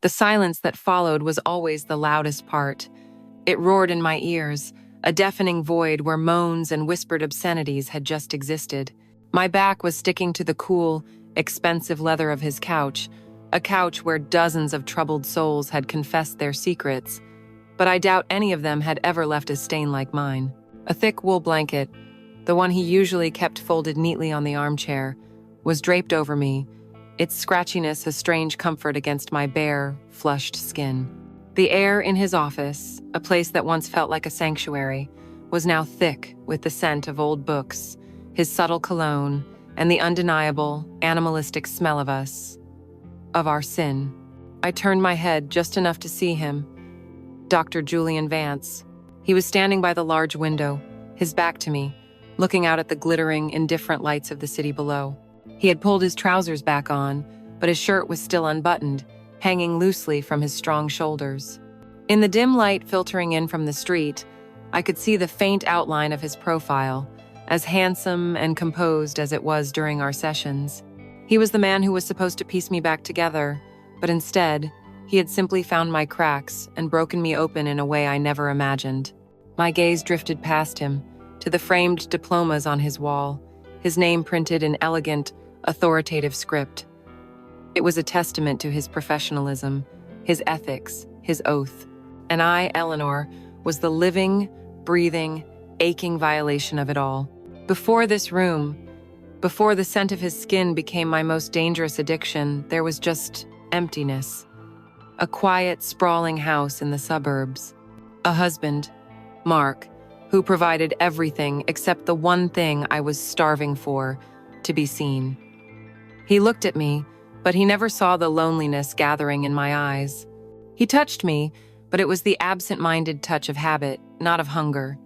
The silence that followed was always the loudest part. It roared in my ears, a deafening void where moans and whispered obscenities had just existed. My back was sticking to the cool, expensive leather of his couch, a couch where dozens of troubled souls had confessed their secrets, but I doubt any of them had ever left a stain like mine. A thick wool blanket, the one he usually kept folded neatly on the armchair, was draped over me, its scratchiness a strange comfort against my bare, flushed skin. The air in his office, a place that once felt like a sanctuary, was now thick with the scent of old books, his subtle cologne, and the undeniable, animalistic smell of us, of our sin. I turned my head just enough to see him. Dr. Julian Vance. He was standing by the large window, his back to me, looking out at the glittering, indifferent lights of the city below. He had pulled his trousers back on, but his shirt was still unbuttoned, hanging loosely from his strong shoulders. In the dim light filtering in from the street, I could see the faint outline of his profile, as handsome and composed as it was during our sessions. He was the man who was supposed to piece me back together, but instead, he had simply found my cracks and broken me open in a way I never imagined. My gaze drifted past him, to the framed diplomas on his wall, his name printed in elegant, authoritative script. It was a testament to his professionalism, his ethics, his oath. And I, Eleanor, was the living, breathing, aching violation of it all. Before this room, before the scent of his skin became my most dangerous addiction, there was just emptiness. A quiet, sprawling house in the suburbs. A husband, Mark, who provided everything except the one thing I was starving for, to be seen. He looked at me, but he never saw the loneliness gathering in my eyes. He touched me, but it was the absent-minded touch of habit, not of hunger.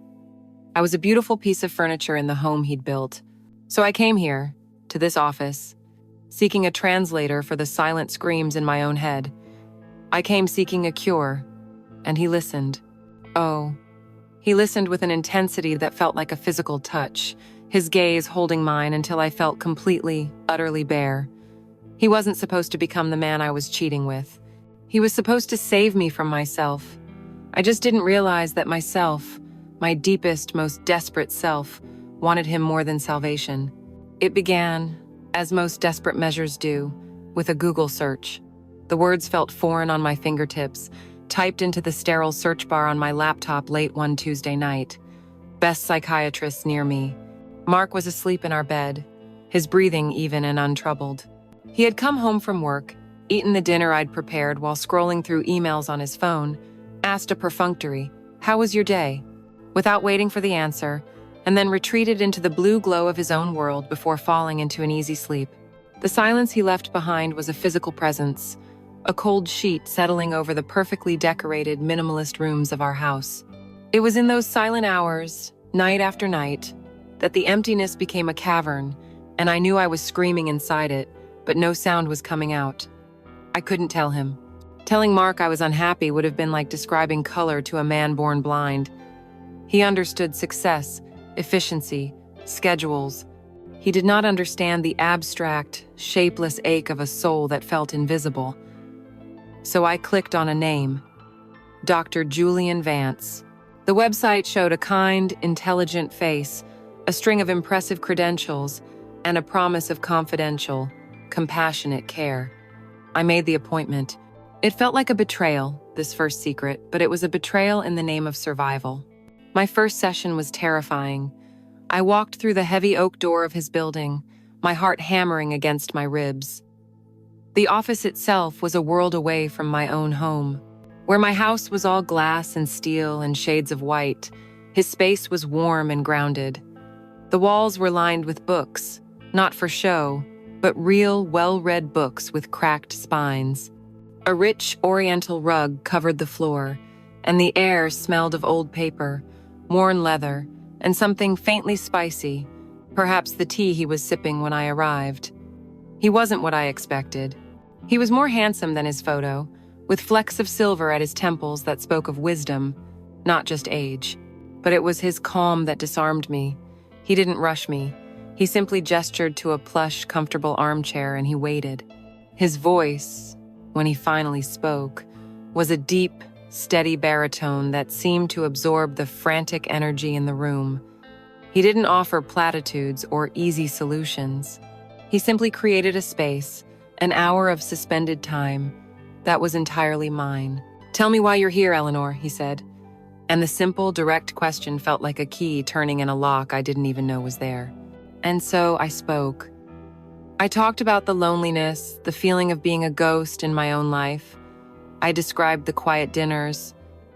I was a beautiful piece of furniture in the home he'd built. So I came here, to this office, seeking a translator for the silent screams in my own head. I came seeking a cure, and he listened. Oh, he listened with an intensity that felt like a physical touch, his gaze holding mine until I felt completely, utterly bare. He wasn't supposed to become the man I was cheating with. He was supposed to save me from myself. I just didn't realize that myself, my deepest, most desperate self, wanted him more than salvation. It began, as most desperate measures do, with a Google search. The words felt foreign on my fingertips, typed into the sterile search bar on my laptop late one Tuesday night. Best psychiatrist near me. Mark was asleep in our bed, his breathing even and untroubled. He had come home from work, eaten the dinner I'd prepared while scrolling through emails on his phone, asked a perfunctory, "How was your day?" without waiting for the answer, and then retreated into the blue glow of his own world before falling into an easy sleep. The silence he left behind was a physical presence, a cold sheet settling over the perfectly decorated, minimalist rooms of our house. It was in those silent hours, night after night, that the emptiness became a cavern, and I knew I was screaming inside it, but no sound was coming out. I couldn't tell him. Telling Mark I was unhappy would have been like describing color to a man born blind. He understood success, efficiency, schedules. He did not understand the abstract, shapeless ache of a soul that felt invisible. So I clicked on a name, Dr. Julian Vance. The website showed a kind, intelligent face, a string of impressive credentials, and a promise of confidential, compassionate care. I made the appointment. It felt like a betrayal, this first secret, but it was a betrayal in the name of survival. My first session was terrifying. I walked through the heavy oak door of his building, my heart hammering against my ribs. The office itself was a world away from my own home. Where my house was all glass and steel and shades of white, his space was warm and grounded. The walls were lined with books, not for show, but real, well-read books with cracked spines. A rich oriental rug covered the floor, and the air smelled of old paper, worn leather, and something faintly spicy, perhaps the tea he was sipping when I arrived. He wasn't what I expected. He was more handsome than his photo, with flecks of silver at his temples that spoke of wisdom, not just age. But it was his calm that disarmed me. He didn't rush me. He simply gestured to a plush, comfortable armchair and he waited. His voice, when he finally spoke, was a deep, steady baritone that seemed to absorb the frantic energy in the room. He didn't offer platitudes or easy solutions. He simply created a space, an hour of suspended time, that was entirely mine. "Tell me why you're here, Eleanor," he said. And the simple, direct question felt like a key turning in a lock I didn't even know was there. And so I spoke. I talked about the loneliness, the feeling of being a ghost in my own life. I described the quiet dinners,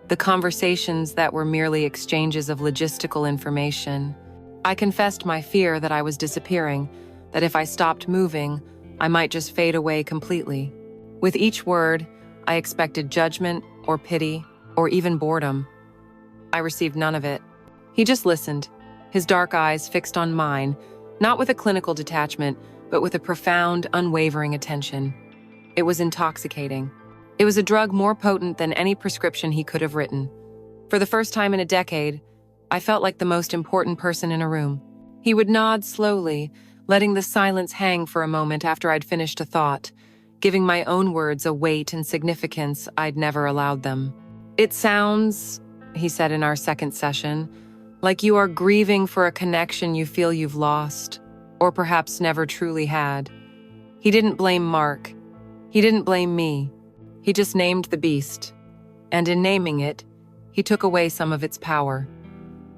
the conversations that were merely exchanges of logistical information. I confessed my fear that I was disappearing, that if I stopped moving, I might just fade away completely. With each word, I expected judgment or pity or even boredom. I received none of it. He just listened, his dark eyes fixed on mine, not with a clinical detachment, but with a profound, unwavering attention. It was intoxicating. It was a drug more potent than any prescription he could have written. For the first time in a decade, I felt like the most important person in a room. He would nod slowly, letting the silence hang for a moment after I'd finished a thought, giving my own words a weight and significance I'd never allowed them. "It sounds," he said in our second session, "like you are grieving for a connection you feel you've lost, or perhaps never truly had." He didn't blame Mark. He didn't blame me. He just named the beast. And in naming it, he took away some of its power.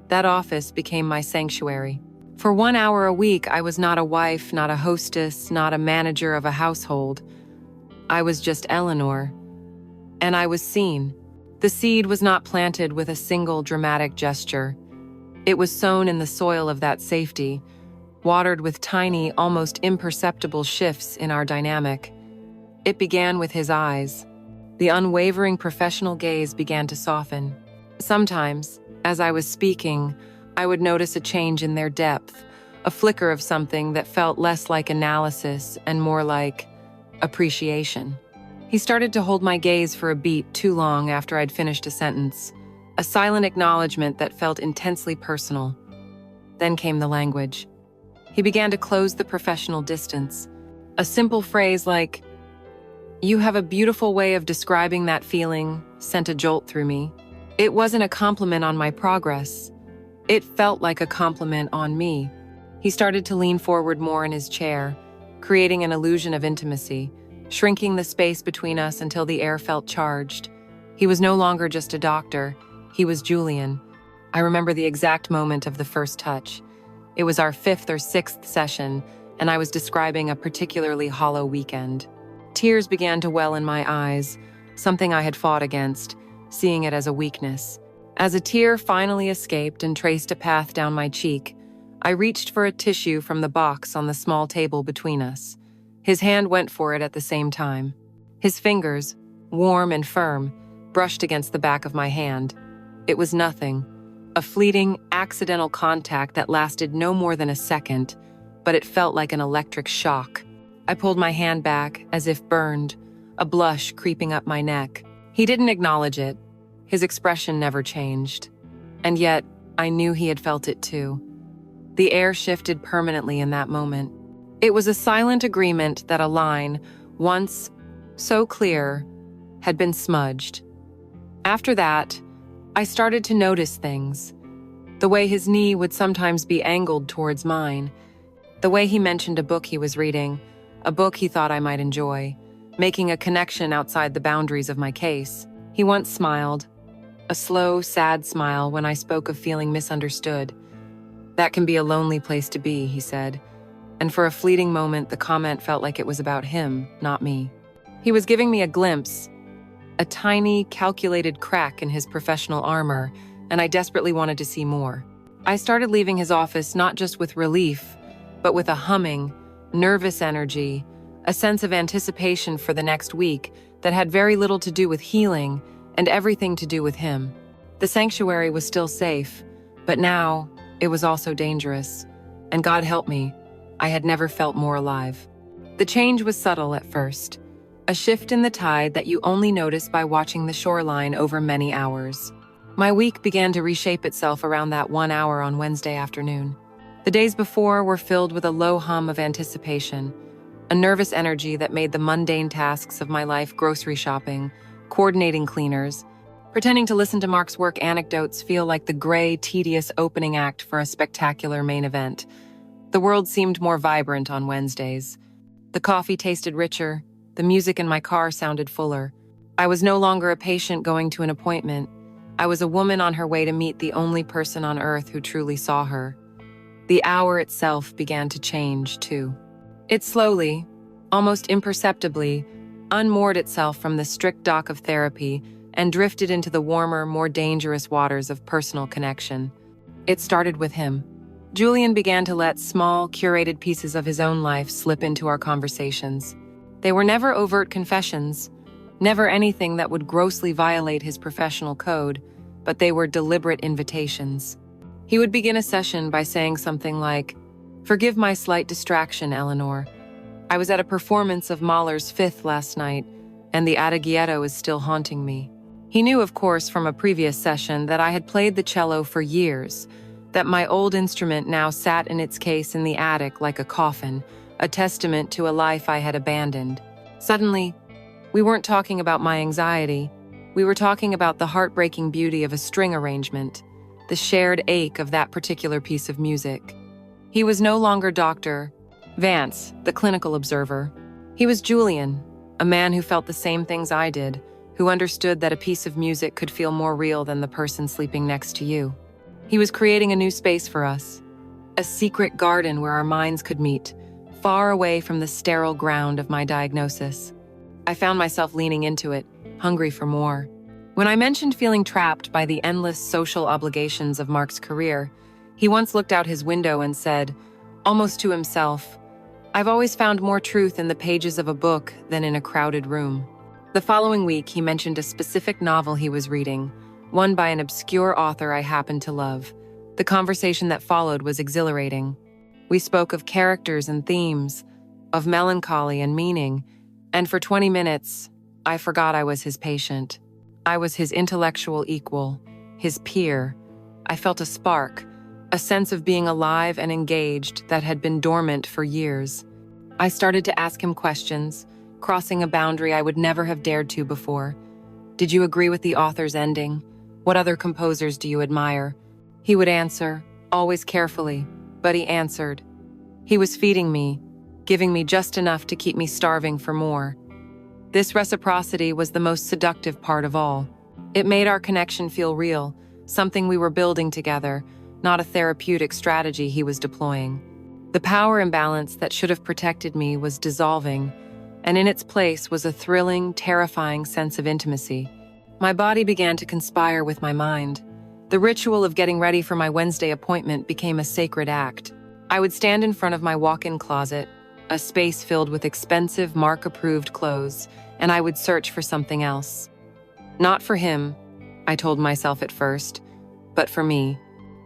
That office became my sanctuary. For 1 hour a week, I was not a wife, not a hostess, not a manager of a household. I was just Eleanor. And I was seen. The seed was not planted with a single dramatic gesture. It was sown in the soil of that safety, watered with tiny, almost imperceptible shifts in our dynamic. It began with his eyes. The unwavering professional gaze began to soften. Sometimes, as I was speaking, I would notice a change in their depth, a flicker of something that felt less like analysis and more like appreciation. He started to hold my gaze for a beat too long after I'd finished a sentence, a silent acknowledgement that felt intensely personal. Then came the language. He began to close the professional distance. A simple phrase like, "You have a beautiful way of describing that feeling," sent a jolt through me. It wasn't a compliment on my progress. It felt like a compliment on me. He started to lean forward more in his chair, creating an illusion of intimacy, shrinking the space between us until the air felt charged. He was no longer just a doctor. He was Julian. I remember the exact moment of the first touch. It was our 5th or 6th session, and I was describing a particularly hollow weekend. Tears began to well in my eyes, something I had fought against, seeing it as a weakness. As a tear finally escaped and traced a path down my cheek, I reached for a tissue from the box on the small table between us. His hand went for it at the same time. His fingers, warm and firm, brushed against the back of my hand. It was nothing, a fleeting, accidental contact that lasted no more than a second, but it felt like an electric shock. I pulled my hand back, as if burned, a blush creeping up my neck. He didn't acknowledge it. His expression never changed. And yet, I knew he had felt it too. The air shifted permanently in that moment. It was a silent agreement that a line, once so clear, had been smudged. After that, I started to notice things. The way his knee would sometimes be angled towards mine. The way he mentioned a book he was reading, a book he thought I might enjoy, making a connection outside the boundaries of my case. He once smiled, a slow, sad smile when I spoke of feeling misunderstood. "That can be a lonely place to be," he said. And for a fleeting moment, the comment felt like it was about him, not me. He was giving me a glimpse, a tiny, calculated crack in his professional armor, and I desperately wanted to see more. I started leaving his office not just with relief, but with a humming, nervous energy, a sense of anticipation for the next week that had very little to do with healing and everything to do with him. The sanctuary was still safe, but now it was also dangerous. And God help me, I had never felt more alive. The change was subtle at first, a shift in the tide that you only notice by watching the shoreline over many hours. My week began to reshape itself around that 1 hour on Wednesday afternoon. The days before were filled with a low hum of anticipation, a nervous energy that made the mundane tasks of my life, grocery shopping, coordinating cleaners, pretending to listen to Mark's work anecdotes, feel like the gray, tedious opening act for a spectacular main event. The world seemed more vibrant on Wednesdays. The coffee tasted richer, the music in my car sounded fuller. I was no longer a patient going to an appointment. I was a woman on her way to meet the only person on earth who truly saw her. The hour itself began to change, too. It slowly, almost imperceptibly, unmoored itself from the strict dock of therapy and drifted into the warmer, more dangerous waters of personal connection. It started with him. Julian began to let small, curated pieces of his own life slip into our conversations. They were never overt confessions, never anything that would grossly violate his professional code, but they were deliberate invitations. He would begin a session by saying something like, "Forgive my slight distraction, Eleanor. I was at a performance of Mahler's Fifth last night, and the Adagietto is still haunting me." He knew, of course, from a previous session that I had played the cello for years, that my old instrument now sat in its case in the attic like a coffin, a testament to a life I had abandoned. Suddenly, we weren't talking about my anxiety. We were talking about the heartbreaking beauty of a string arrangement, the shared ache of that particular piece of music. He was no longer Dr. Vance, the clinical observer. He was Julian, a man who felt the same things I did, who understood that a piece of music could feel more real than the person sleeping next to you. He was creating a new space for us, a secret garden where our minds could meet, far away from the sterile ground of my diagnosis. I found myself leaning into it, hungry for more. When I mentioned feeling trapped by the endless social obligations of Mark's career, he once looked out his window and said, almost to himself, "I've always found more truth in the pages of a book than in a crowded room." The following week, he mentioned a specific novel he was reading, one by an obscure author I happened to love. The conversation that followed was exhilarating. We spoke of characters and themes, of melancholy and meaning, and for 20 minutes, I forgot I was his patient. I was his intellectual equal, his peer. I felt a spark, a sense of being alive and engaged that had been dormant for years. I started to ask him questions, crossing a boundary I would never have dared to before. Did you agree with the author's ending? What other composers do you admire? He would answer, always carefully, but he answered. He was feeding me, giving me just enough to keep me starving for more. This reciprocity was the most seductive part of all. It made our connection feel real, something we were building together, not a therapeutic strategy he was deploying. The power imbalance that should have protected me was dissolving, and in its place was a thrilling, terrifying sense of intimacy. My body began to conspire with my mind. The ritual of getting ready for my Wednesday appointment became a sacred act. I would stand in front of my walk-in closet, a space filled with expensive, Mark-approved clothes, and I would search for something else. Not for him, I told myself at first, but for me.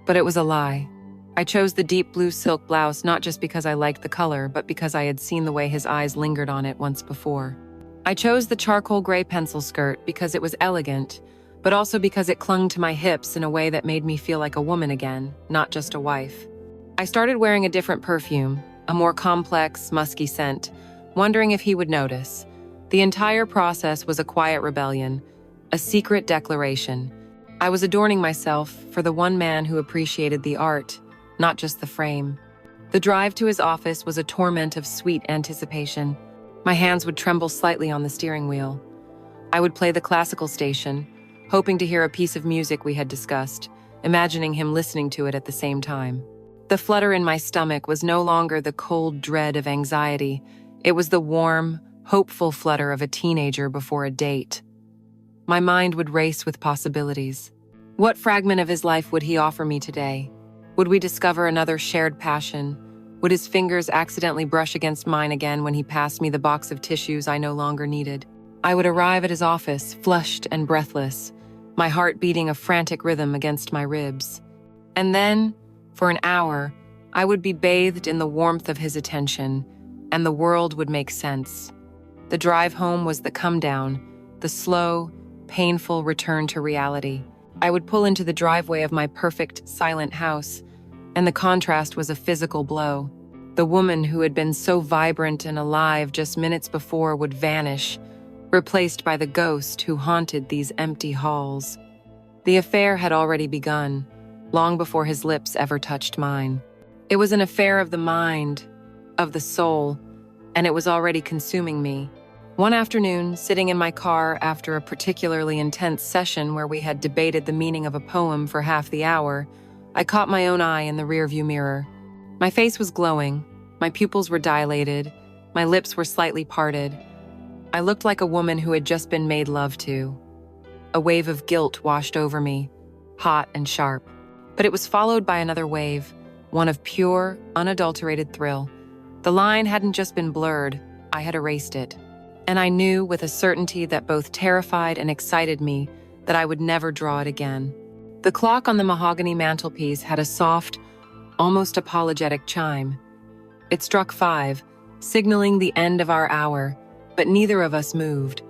But it was a lie. I chose the deep blue silk blouse not just because I liked the color, but because I had seen the way his eyes lingered on it once before. I chose the charcoal gray pencil skirt because it was elegant, but also because it clung to my hips in a way that made me feel like a woman again, not just a wife. I started wearing a different perfume, a more complex, musky scent, wondering if he would notice. The entire process was a quiet rebellion, a secret declaration. I was adorning myself for the one man who appreciated the art, not just the frame. The drive to his office was a torment of sweet anticipation. My hands would tremble slightly on the steering wheel. I would play the classical station, hoping to hear a piece of music we had discussed, imagining him listening to it at the same time. The flutter in my stomach was no longer the cold dread of anxiety. It was the warm, hopeful flutter of a teenager before a date. My mind would race with possibilities. What fragment of his life would he offer me today? Would we discover another shared passion? Would his fingers accidentally brush against mine again when he passed me the box of tissues I no longer needed? I would arrive at his office, flushed and breathless, my heart beating a frantic rhythm against my ribs. And then, for an hour, I would be bathed in the warmth of his attention, and the world would make sense. The drive home was the come-down, the slow, painful return to reality. I would pull into the driveway of my perfect, silent house, and the contrast was a physical blow. The woman who had been so vibrant and alive just minutes before would vanish, replaced by the ghost who haunted these empty halls. The affair had already begun, long before his lips ever touched mine. It was an affair of the mind, of the soul, and it was already consuming me. One afternoon, sitting in my car after a particularly intense session where we had debated the meaning of a poem for half the hour, I caught my own eye in the rearview mirror. My face was glowing, my pupils were dilated, my lips were slightly parted. I looked like a woman who had just been made love to. A wave of guilt washed over me, hot and sharp. But it was followed by another wave, one of pure, unadulterated thrill. The line hadn't just been blurred, I had erased it. And I knew with a certainty that both terrified and excited me that I would never draw it again. The clock on the mahogany mantelpiece had a soft, almost apologetic chime. It struck 5, signaling the end of our hour, but neither of us moved.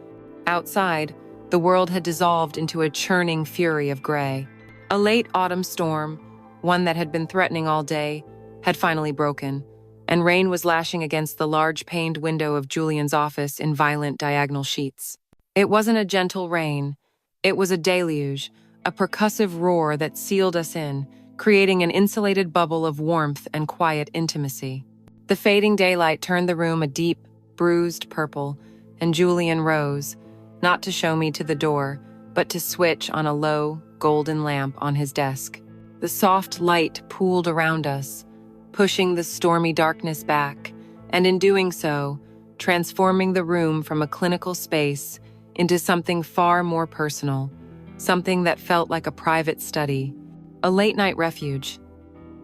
Outside, the world had dissolved into a churning fury of gray. A late autumn storm, one that had been threatening all day, had finally broken, and rain was lashing against the large paned window of Julian's office in violent diagonal sheets. It wasn't a gentle rain. It was a deluge, a percussive roar that sealed us in, creating an insulated bubble of warmth and quiet intimacy. The fading daylight turned the room a deep, bruised purple, and Julian rose, not to show me to the door, but to switch on a low, golden lamp on his desk. The soft light pooled around us, pushing the stormy darkness back, and in doing so, transforming the room from a clinical space into something far more personal, something that felt like a private study, a late-night refuge.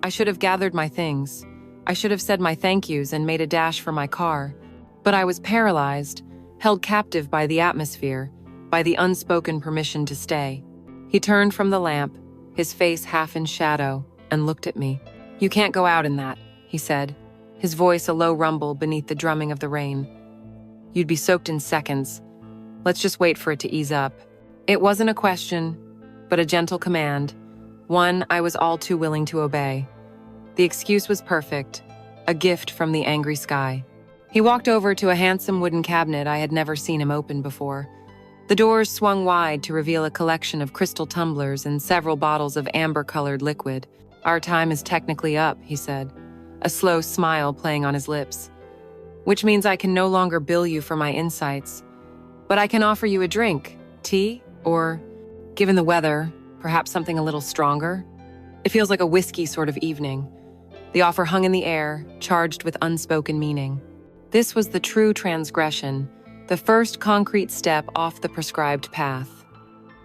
I should have gathered my things. I should have said my thank yous and made a dash for my car. But I was paralyzed, held captive by the atmosphere, by the unspoken permission to stay. He turned from the lamp, his face half in shadow, and looked at me. "You can't go out in that," he said, his voice a low rumble beneath the drumming of the rain. "You'd be soaked in seconds. Let's just wait for it to ease up." It wasn't a question, but a gentle command, one I was all too willing to obey. The excuse was perfect, a gift from the angry sky. He walked over to a handsome wooden cabinet I had never seen him open before. The doors swung wide to reveal a collection of crystal tumblers and several bottles of amber-colored liquid. "Our time is technically up," he said, a slow smile playing on his lips. "Which means I can no longer bill you for my insights. But I can offer you a drink, tea, or, given the weather, perhaps something a little stronger. It feels like a whiskey sort of evening." The offer hung in the air, charged with unspoken meaning. This was the true transgression, the first concrete step off the prescribed path.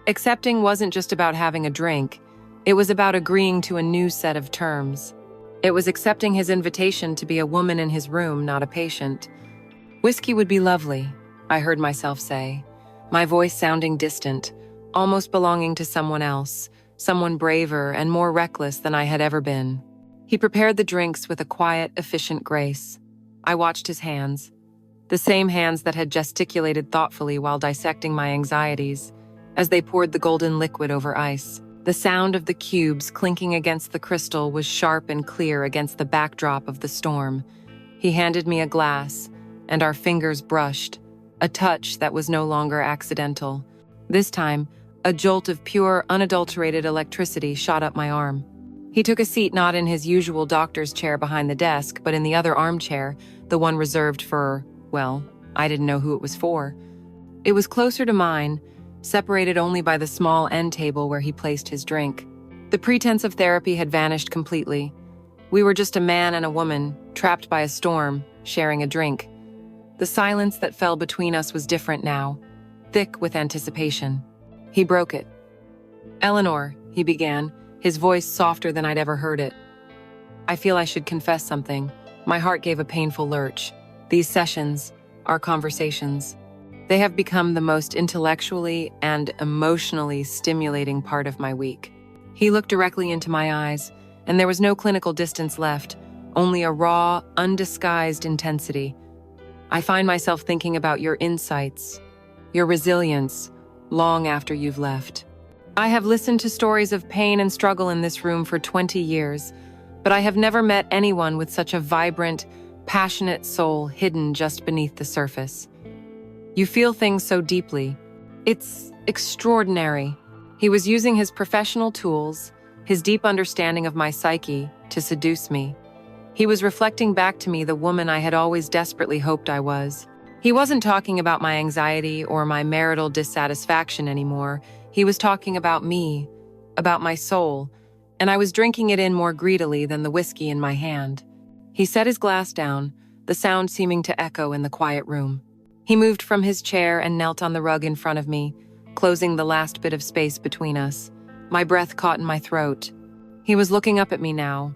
Accepting wasn't just about having a drink, it was about agreeing to a new set of terms. It was accepting his invitation to be a woman in his room, not a patient. "Whiskey would be lovely," I heard myself say, my voice sounding distant, almost belonging to someone else, someone braver and more reckless than I had ever been. He prepared the drinks with a quiet, efficient grace. I watched his hands, the same hands that had gesticulated thoughtfully while dissecting my anxieties, as they poured the golden liquid over ice. The sound of the cubes clinking against the crystal was sharp and clear against the backdrop of the storm. He handed me a glass, and our fingers brushed, a touch that was no longer accidental. This time, a jolt of pure, unadulterated electricity shot up my arm. He took a seat not in his usual doctor's chair behind the desk, but in the other armchair, the one reserved for, well, I didn't know who it was for. It was closer to mine, separated only by the small end table where he placed his drink. The pretense of therapy had vanished completely. We were just a man and a woman, trapped by a storm, sharing a drink. The silence that fell between us was different now, thick with anticipation. He broke it. "Eleanor," he began, his voice softer than I'd ever heard it. "I feel I should confess something." My heart gave a painful lurch. These sessions, our conversations, they have become the most intellectually and emotionally stimulating part of my week. He looked directly into my eyes, and there was no clinical distance left, only a raw, undisguised intensity. "I find myself thinking about your insights, your resilience, long after you've left. I have listened to stories of pain and struggle in this room for 20 years, but I have never met anyone with such a vibrant, passionate soul hidden just beneath the surface. You feel things so deeply. It's extraordinary. He was using his professional tools, his deep understanding of my psyche, to seduce me. He was reflecting back to me the woman I had always desperately hoped I was. He wasn't talking about my anxiety or my marital dissatisfaction anymore. He was talking about me, about my soul, and I was drinking it in more greedily than the whiskey in my hand. He set his glass down, the sound seeming to echo in the quiet room. He moved from his chair and knelt on the rug in front of me, closing the last bit of space between us. My breath caught in my throat. He was looking up at me now,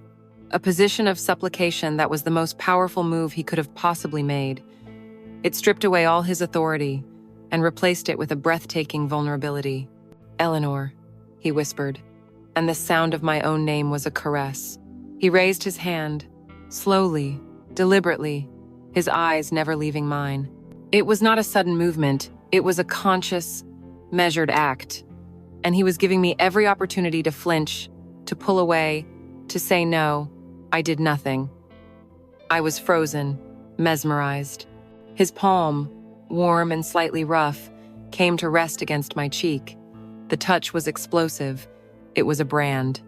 a position of supplication that was the most powerful move he could have possibly made. It stripped away all his authority and replaced it with a breathtaking vulnerability. "Eleanor," he whispered, and the sound of my own name was a caress. He raised his hand, slowly, deliberately, his eyes never leaving mine. It was not a sudden movement, it was a conscious, measured act, and he was giving me every opportunity to flinch, to pull away, to say no. I did nothing. I was frozen, mesmerized. His palm, warm and slightly rough, came to rest against my cheek. The touch was explosive. It was a brand.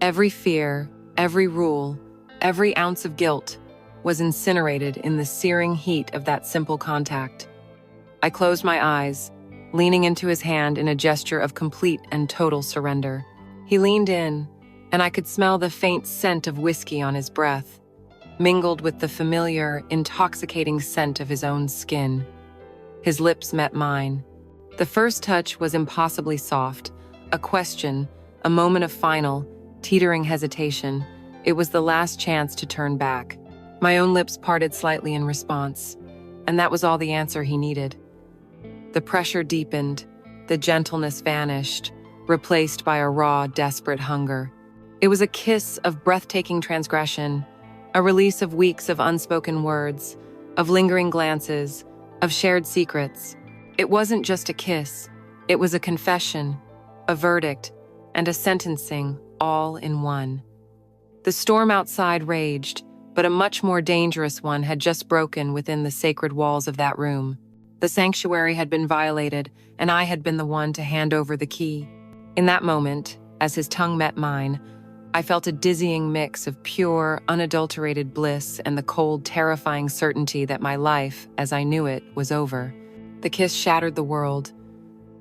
Every fear, every rule, every ounce of guilt was incinerated in the searing heat of that simple contact. I closed my eyes, leaning into his hand in a gesture of complete and total surrender. He leaned in, and I could smell the faint scent of whiskey on his breath, mingled with the familiar, intoxicating scent of his own skin. His lips met mine. The first touch was impossibly soft, a question, a moment of final, teetering hesitation. It was the last chance to turn back. My own lips parted slightly in response, and that was all the answer he needed. The pressure deepened, the gentleness vanished, replaced by a raw, desperate hunger. It was a kiss of breathtaking transgression, a release of weeks of unspoken words, of lingering glances, of shared secrets. It wasn't just a kiss, it was a confession, a verdict, and a sentencing all in one. The storm outside raged, but a much more dangerous one had just broken within the sacred walls of that room. The sanctuary had been violated, and I had been the one to hand over the key. In that moment, as his tongue met mine, I felt a dizzying mix of pure, unadulterated bliss and the cold, terrifying certainty that my life, as I knew it, was over. The kiss shattered the world.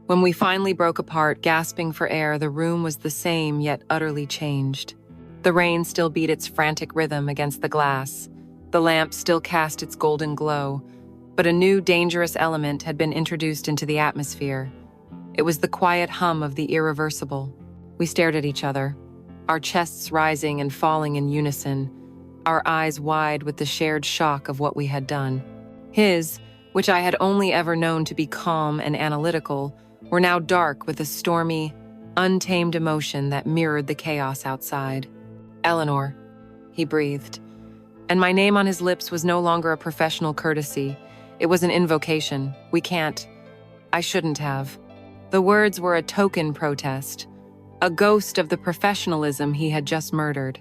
When we finally broke apart, gasping for air, the room was the same, yet utterly changed. The rain still beat its frantic rhythm against the glass. The lamp still cast its golden glow, but a new, dangerous element had been introduced into the atmosphere. It was the quiet hum of the irreversible. We stared at each other, our chests rising and falling in unison, our eyes wide with the shared shock of what we had done. His, which I had only ever known to be calm and analytical, were now dark with a stormy, untamed emotion that mirrored the chaos outside. "Eleanor," he breathed, and my name on his lips was no longer a professional courtesy. It was an invocation. I shouldn't have. The words were a token protest, a ghost of the professionalism he had just murdered.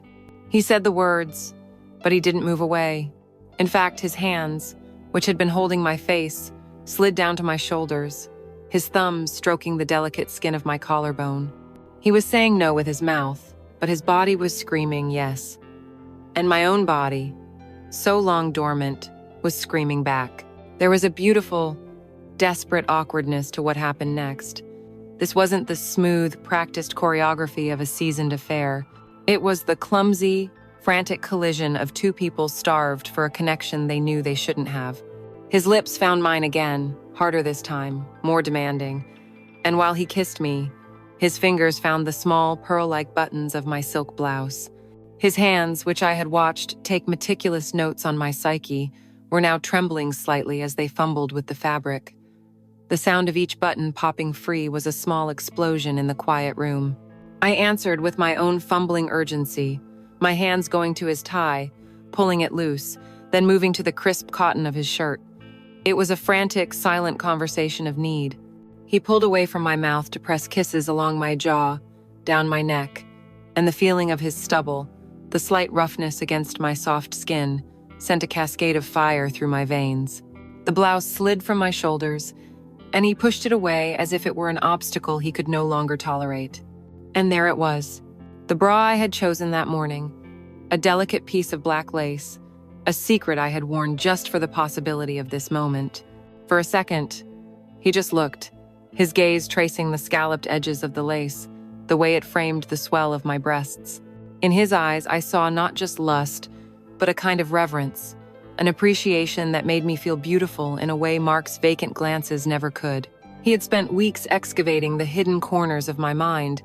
He said the words, but he didn't move away. In fact, his hands, which had been holding my face, slid down to my shoulders, his thumbs stroking the delicate skin of my collarbone. He was saying no with his mouth, but his body was screaming yes. And my own body, so long dormant, was screaming back. There was a beautiful, desperate awkwardness to what happened next. This wasn't the smooth, practiced choreography of a seasoned affair. It was the clumsy, frantic collision of two people starved for a connection they knew they shouldn't have. His lips found mine again, harder this time, more demanding. And while he kissed me, his fingers found the small, pearl-like buttons of my silk blouse. His hands, which I had watched take meticulous notes on my psyche, were now trembling slightly as they fumbled with the fabric. The sound of each button popping free was a small explosion in the quiet room. I answered with my own fumbling urgency, my hands going to his tie, pulling it loose, then moving to the crisp cotton of his shirt. It was a frantic, silent conversation of need. He pulled away from my mouth to press kisses along my jaw, down my neck, and the feeling of his stubble, The slight roughness against my soft skin sent a cascade of fire through my veins. The blouse slid from my shoulders, and he pushed it away as if it were an obstacle he could no longer tolerate. And there it was, the bra I had chosen that morning, a delicate piece of black lace, a secret I had worn just for the possibility of this moment. For a second, he just looked, his gaze tracing the scalloped edges of the lace, the way it framed the swell of my breasts. In his eyes, I saw not just lust, but a kind of reverence, an appreciation that made me feel beautiful in a way Mark's vacant glances never could. He had spent weeks excavating the hidden corners of my mind,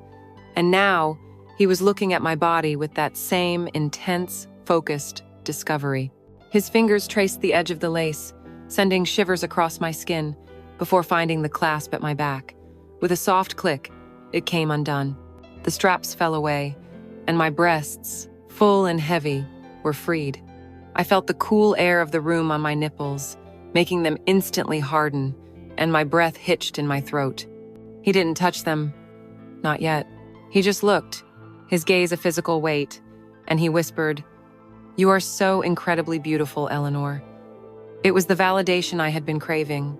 and now he was looking at my body with that same intense, focused discovery. His fingers traced the edge of the lace, sending shivers across my skin before finding the clasp at my back. With a soft click, it came undone. The straps fell away, and my breasts, full and heavy, were freed. I felt the cool air of the room on my nipples, making them instantly harden, and my breath hitched in my throat. He didn't touch them. Not yet. He just looked, his gaze a physical weight, and he whispered, "You are so incredibly beautiful, Eleanor." It was the validation I had been craving,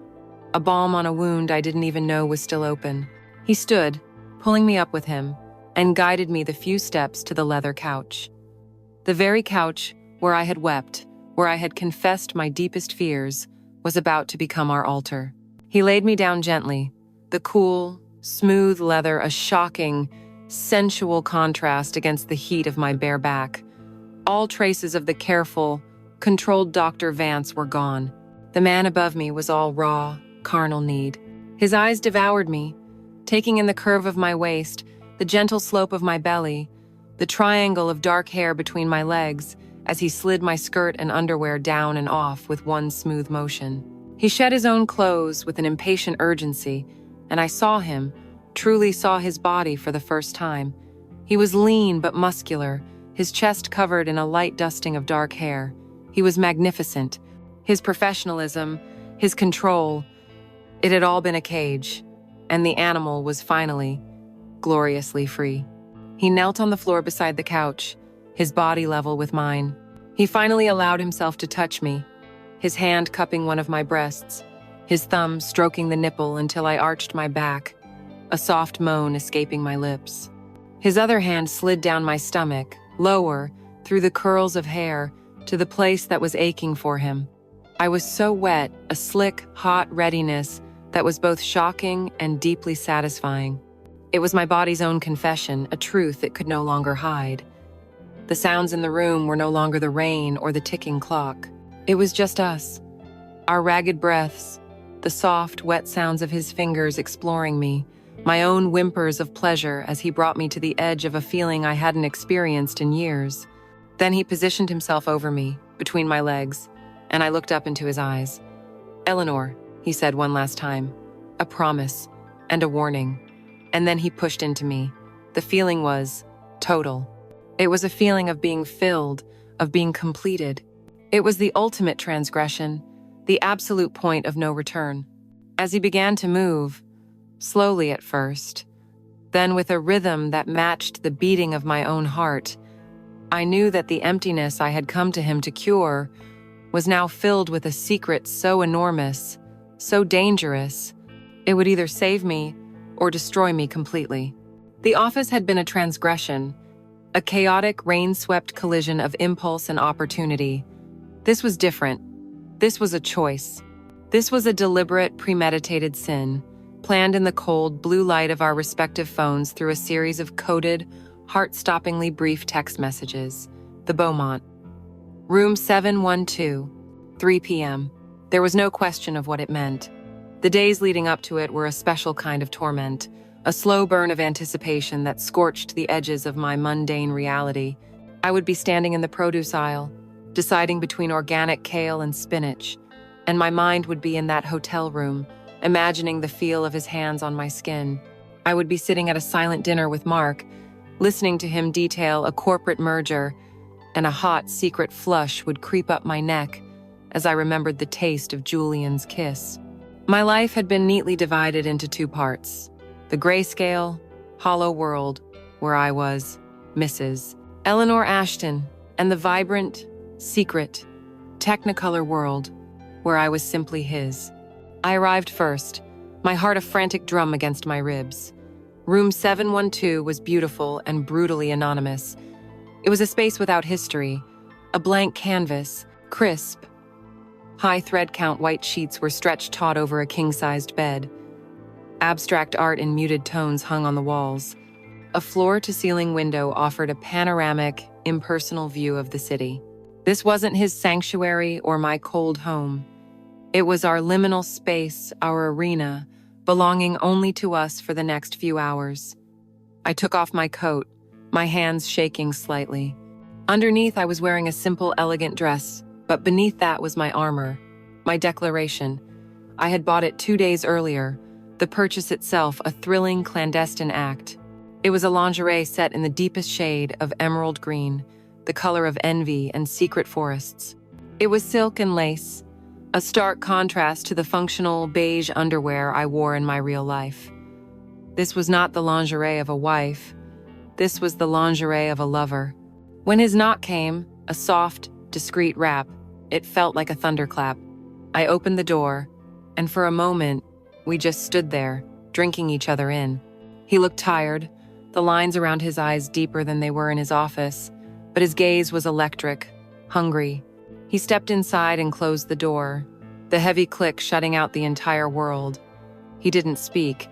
a balm on a wound I didn't even know was still open. He stood, pulling me up with him, and guided me the few steps to the leather couch. The very couch where I had wept, where I had confessed my deepest fears, was about to become our altar. He laid me down gently, the cool, smooth leather a shocking, sensual contrast against the heat of my bare back. All traces of the careful, controlled Dr. Vance were gone. The man above me was all raw, carnal need. His eyes devoured me, taking in the curve of my waist, the gentle slope of my belly, the triangle of dark hair between my legs, as he slid my skirt and underwear down and off with one smooth motion. He shed his own clothes with an impatient urgency, and I saw him, truly saw his body for the first time. He was lean but muscular, his chest covered in a light dusting of dark hair. He was magnificent. His professionalism, his control, it had all been a cage, and the animal was finally, gloriously free. He knelt on the floor beside the couch, his body level with mine. He finally allowed himself to touch me, his hand cupping one of my breasts, his thumb stroking the nipple until I arched my back, a soft moan escaping my lips. His other hand slid down my stomach, lower, through the curls of hair, to the place that was aching for him. I was so wet, a slick, hot readiness that was both shocking and deeply satisfying. It was my body's own confession, a truth it could no longer hide. The sounds in the room were no longer the rain or the ticking clock. It was just us, our ragged breaths, the soft, wet sounds of his fingers exploring me, my own whimpers of pleasure as he brought me to the edge of a feeling I hadn't experienced in years. Then he positioned himself over me, between my legs, and I looked up into his eyes. "Eleanor," he said one last time, a promise and a warning. And then he pushed into me. The feeling was total. It was a feeling of being filled, of being completed. It was the ultimate transgression, the absolute point of no return. As he began to move, slowly at first, then with a rhythm that matched the beating of my own heart, I knew that the emptiness I had come to him to cure was now filled with a secret so enormous, so dangerous, it would either save me or destroy me completely. The office had been a transgression, a chaotic, rain-swept collision of impulse and opportunity. This was different. This was a choice. This was a deliberate, premeditated sin, planned in the cold, blue light of our respective phones through a series of coded, heart-stoppingly brief text messages. The Beaumont. Room 712, 3 p.m. There was no question of what it meant. The days leading up to it were a special kind of torment, a slow burn of anticipation that scorched the edges of my mundane reality. I would be standing in the produce aisle, deciding between organic kale and spinach, and my mind would be in that hotel room, imagining the feel of his hands on my skin. I would be sitting at a silent dinner with Mark, listening to him detail a corporate merger, and a hot, secret flush would creep up my neck as I remembered the taste of Julian's kiss. My life had been neatly divided into two parts: the grayscale, hollow world, where I was Mrs., Eleanor Ashton, and the vibrant, secret, technicolor world where I was simply his. I arrived first, my heart a frantic drum against my ribs. Room 712 was beautiful and brutally anonymous. It was a space without history, a blank canvas, crisp. High thread count white sheets were stretched taut over a king-sized bed. Abstract art in muted tones hung on the walls. A floor-to-ceiling window offered a panoramic, impersonal view of the city. This wasn't his sanctuary or my cold home. It was our liminal space, our arena, belonging only to us for the next few hours. I took off my coat, my hands shaking slightly. Underneath, I was wearing a simple, elegant dress, but beneath that was my armor, my declaration. I had bought it 2 days earlier, the purchase itself a thrilling, clandestine act. It was a lingerie set in the deepest shade of emerald green, the color of envy and secret forests. It was silk and lace, a stark contrast to the functional beige underwear I wore in my real life. This was not the lingerie of a wife. This was the lingerie of a lover. When his knock came, a soft, discreet rap, it felt like a thunderclap. I opened the door, and for a moment, we just stood there, drinking each other in. He looked tired, the lines around his eyes deeper than they were in his office, but his gaze was electric, hungry. He stepped inside and closed the door, the heavy click shutting out the entire world. He didn't speak.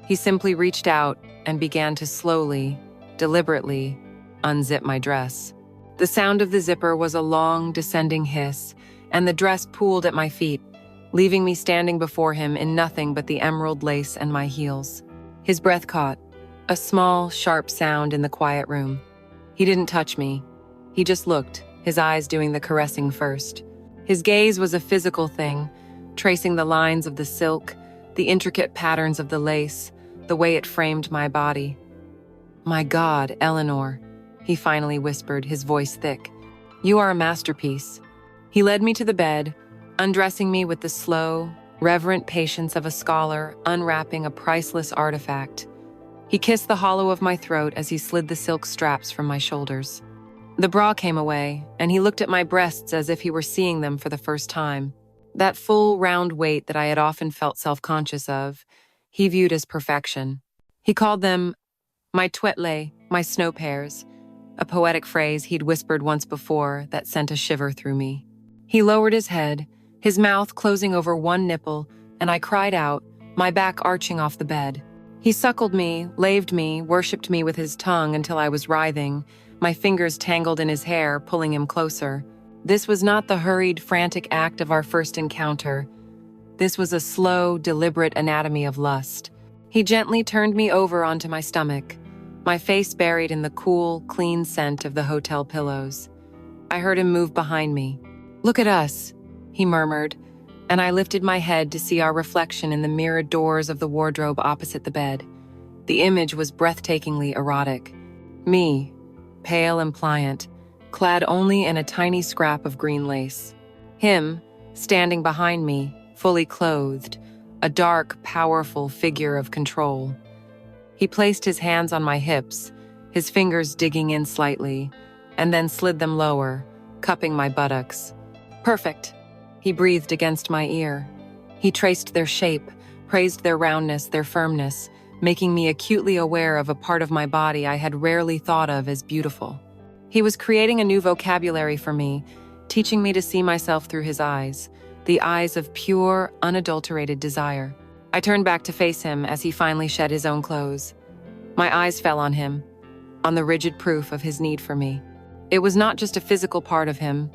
He simply reached out and began to slowly, deliberately, unzip my dress. The sound of the zipper was a long, descending hiss, and the dress pooled at my feet, leaving me standing before him in nothing but the emerald lace and my heels. His breath caught, a small, sharp sound in the quiet room. He didn't touch me. He just looked, his eyes doing the caressing first. His gaze was a physical thing, tracing the lines of the silk, the intricate patterns of the lace, the way it framed my body. "My God, Eleanor," he finally whispered, his voice thick. "You are a masterpiece." He led me to the bed, undressing me with the slow, reverent patience of a scholar unwrapping a priceless artifact. He kissed the hollow of my throat as he slid the silk straps from my shoulders. The bra came away, and he looked at my breasts as if he were seeing them for the first time. That full, round weight that I had often felt self-conscious of, he viewed as perfection. He called them my twetlets, my snow pears, a poetic phrase he'd whispered once before that sent a shiver through me. He lowered his head, his mouth closing over one nipple, and I cried out, my back arching off the bed. He suckled me, laved me, worshipped me with his tongue until I was writhing, my fingers tangled in his hair, pulling him closer. This was not the hurried, frantic act of our first encounter. This was a slow, deliberate anatomy of lust. He gently turned me over onto my stomach, my face buried in the cool, clean scent of the hotel pillows. I heard him move behind me. "Look at us," he murmured, and I lifted my head to see our reflection in the mirrored doors of the wardrobe opposite the bed. The image was breathtakingly erotic. Me, pale and pliant, clad only in a tiny scrap of green lace. Him, standing behind me, fully clothed, a dark, powerful figure of control. He placed his hands on my hips, his fingers digging in slightly, and then slid them lower, cupping my buttocks. "Perfect," he breathed against my ear. He traced their shape, praised their roundness, their firmness, making me acutely aware of a part of my body I had rarely thought of as beautiful. He was creating a new vocabulary for me, teaching me to see myself through his eyes, the eyes of pure, unadulterated desire. I turned back to face him as he finally shed his own clothes. My eyes fell on him, on the rigid proof of his need for me. It was not just a physical part of him.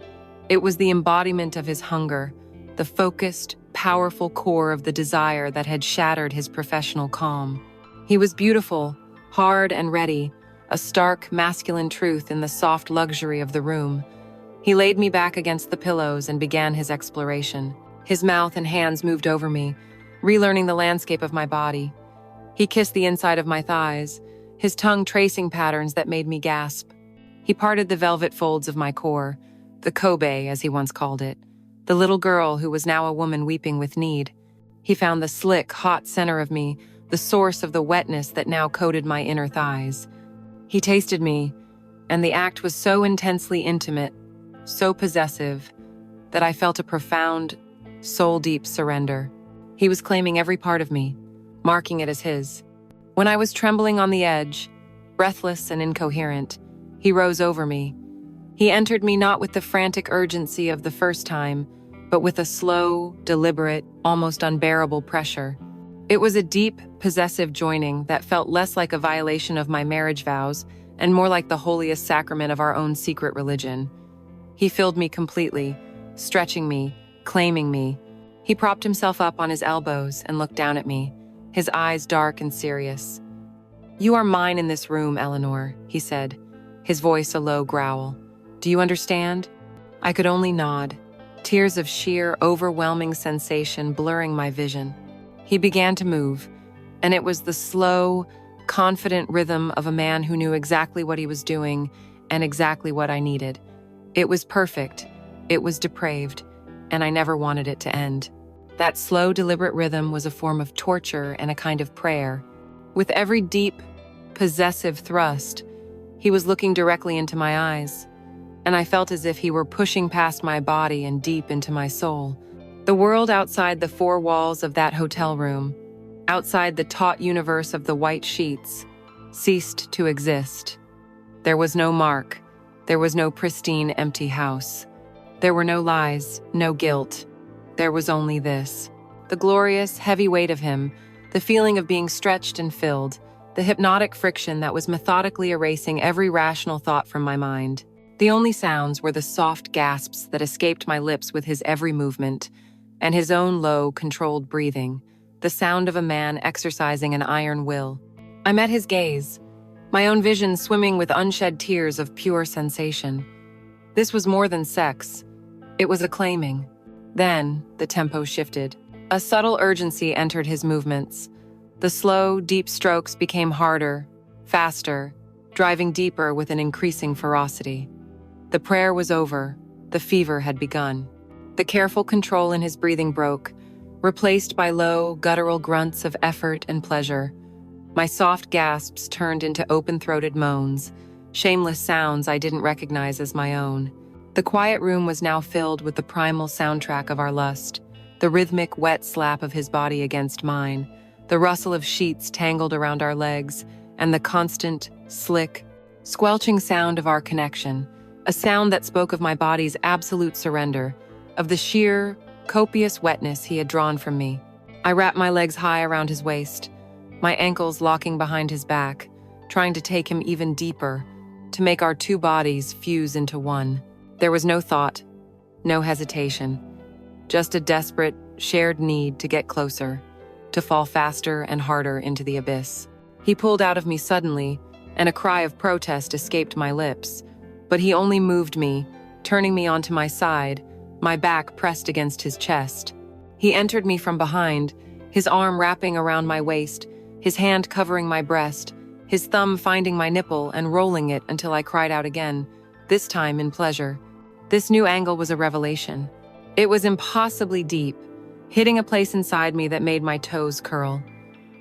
It was the embodiment of his hunger, the focused, powerful core of the desire that had shattered his professional calm. He was beautiful, hard and ready, a stark, masculine truth in the soft luxury of the room. He laid me back against the pillows and began his exploration. His mouth and hands moved over me, relearning the landscape of my body. He kissed the inside of my thighs, his tongue tracing patterns that made me gasp. He parted the velvet folds of my core, the Kobe, as he once called it, the little girl who was now a woman weeping with need. He found the slick, hot center of me, the source of the wetness that now coated my inner thighs. He tasted me, and the act was so intensely intimate, so possessive, that I felt a profound, soul-deep surrender. He was claiming every part of me, marking it as his. When I was trembling on the edge, breathless and incoherent, he rose over me. He entered me not with the frantic urgency of the first time, but with a slow, deliberate, almost unbearable pressure. It was a deep, possessive joining that felt less like a violation of my marriage vows and more like the holiest sacrament of our own secret religion. He filled me completely, stretching me, claiming me. He propped himself up on his elbows and looked down at me, his eyes dark and serious. "You are mine in this room, Eleanor," he said, his voice a low growl. "Do you understand?" I could only nod, tears of sheer, overwhelming sensation blurring my vision. He began to move, and it was the slow, confident rhythm of a man who knew exactly what he was doing and exactly what I needed. It was perfect, it was depraved, and I never wanted it to end. That slow, deliberate rhythm was a form of torture and a kind of prayer. With every deep, possessive thrust, he was looking directly into my eyes, and I felt as if he were pushing past my body and deep into my soul. The world outside the four walls of that hotel room, outside the taut universe of the white sheets, ceased to exist. There was no Mark. There was no pristine, empty house. There were no lies, no guilt. There was only this. The glorious, heavy weight of him, the feeling of being stretched and filled, the hypnotic friction that was methodically erasing every rational thought from my mind. The only sounds were the soft gasps that escaped my lips with his every movement, and his own low, controlled breathing, the sound of a man exercising an iron will. I met his gaze, my own vision swimming with unshed tears of pure sensation. This was more than sex. It was a claiming. Then, the tempo shifted. A subtle urgency entered his movements. The slow, deep strokes became harder, faster, driving deeper with an increasing ferocity. The prayer was over. The fever had begun. The careful control in his breathing broke, replaced by low, guttural grunts of effort and pleasure. My soft gasps turned into open-throated moans, shameless sounds I didn't recognize as my own. The quiet room was now filled with the primal soundtrack of our lust, the rhythmic, wet slap of his body against mine, the rustle of sheets tangled around our legs, and the constant, slick, squelching sound of our connection, a sound that spoke of my body's absolute surrender, of the sheer, copious wetness he had drawn from me. I wrapped my legs high around his waist, my ankles locking behind his back, trying to take him even deeper, to make our two bodies fuse into one. There was no thought, no hesitation, just a desperate, shared need to get closer, to fall faster and harder into the abyss. He pulled out of me suddenly, and a cry of protest escaped my lips, but he only moved me, turning me onto my side, my back pressed against his chest. He entered me from behind, his arm wrapping around my waist, his hand covering my breast, his thumb finding my nipple and rolling it until I cried out again, this time in pleasure. This new angle was a revelation. It was impossibly deep, hitting a place inside me that made my toes curl.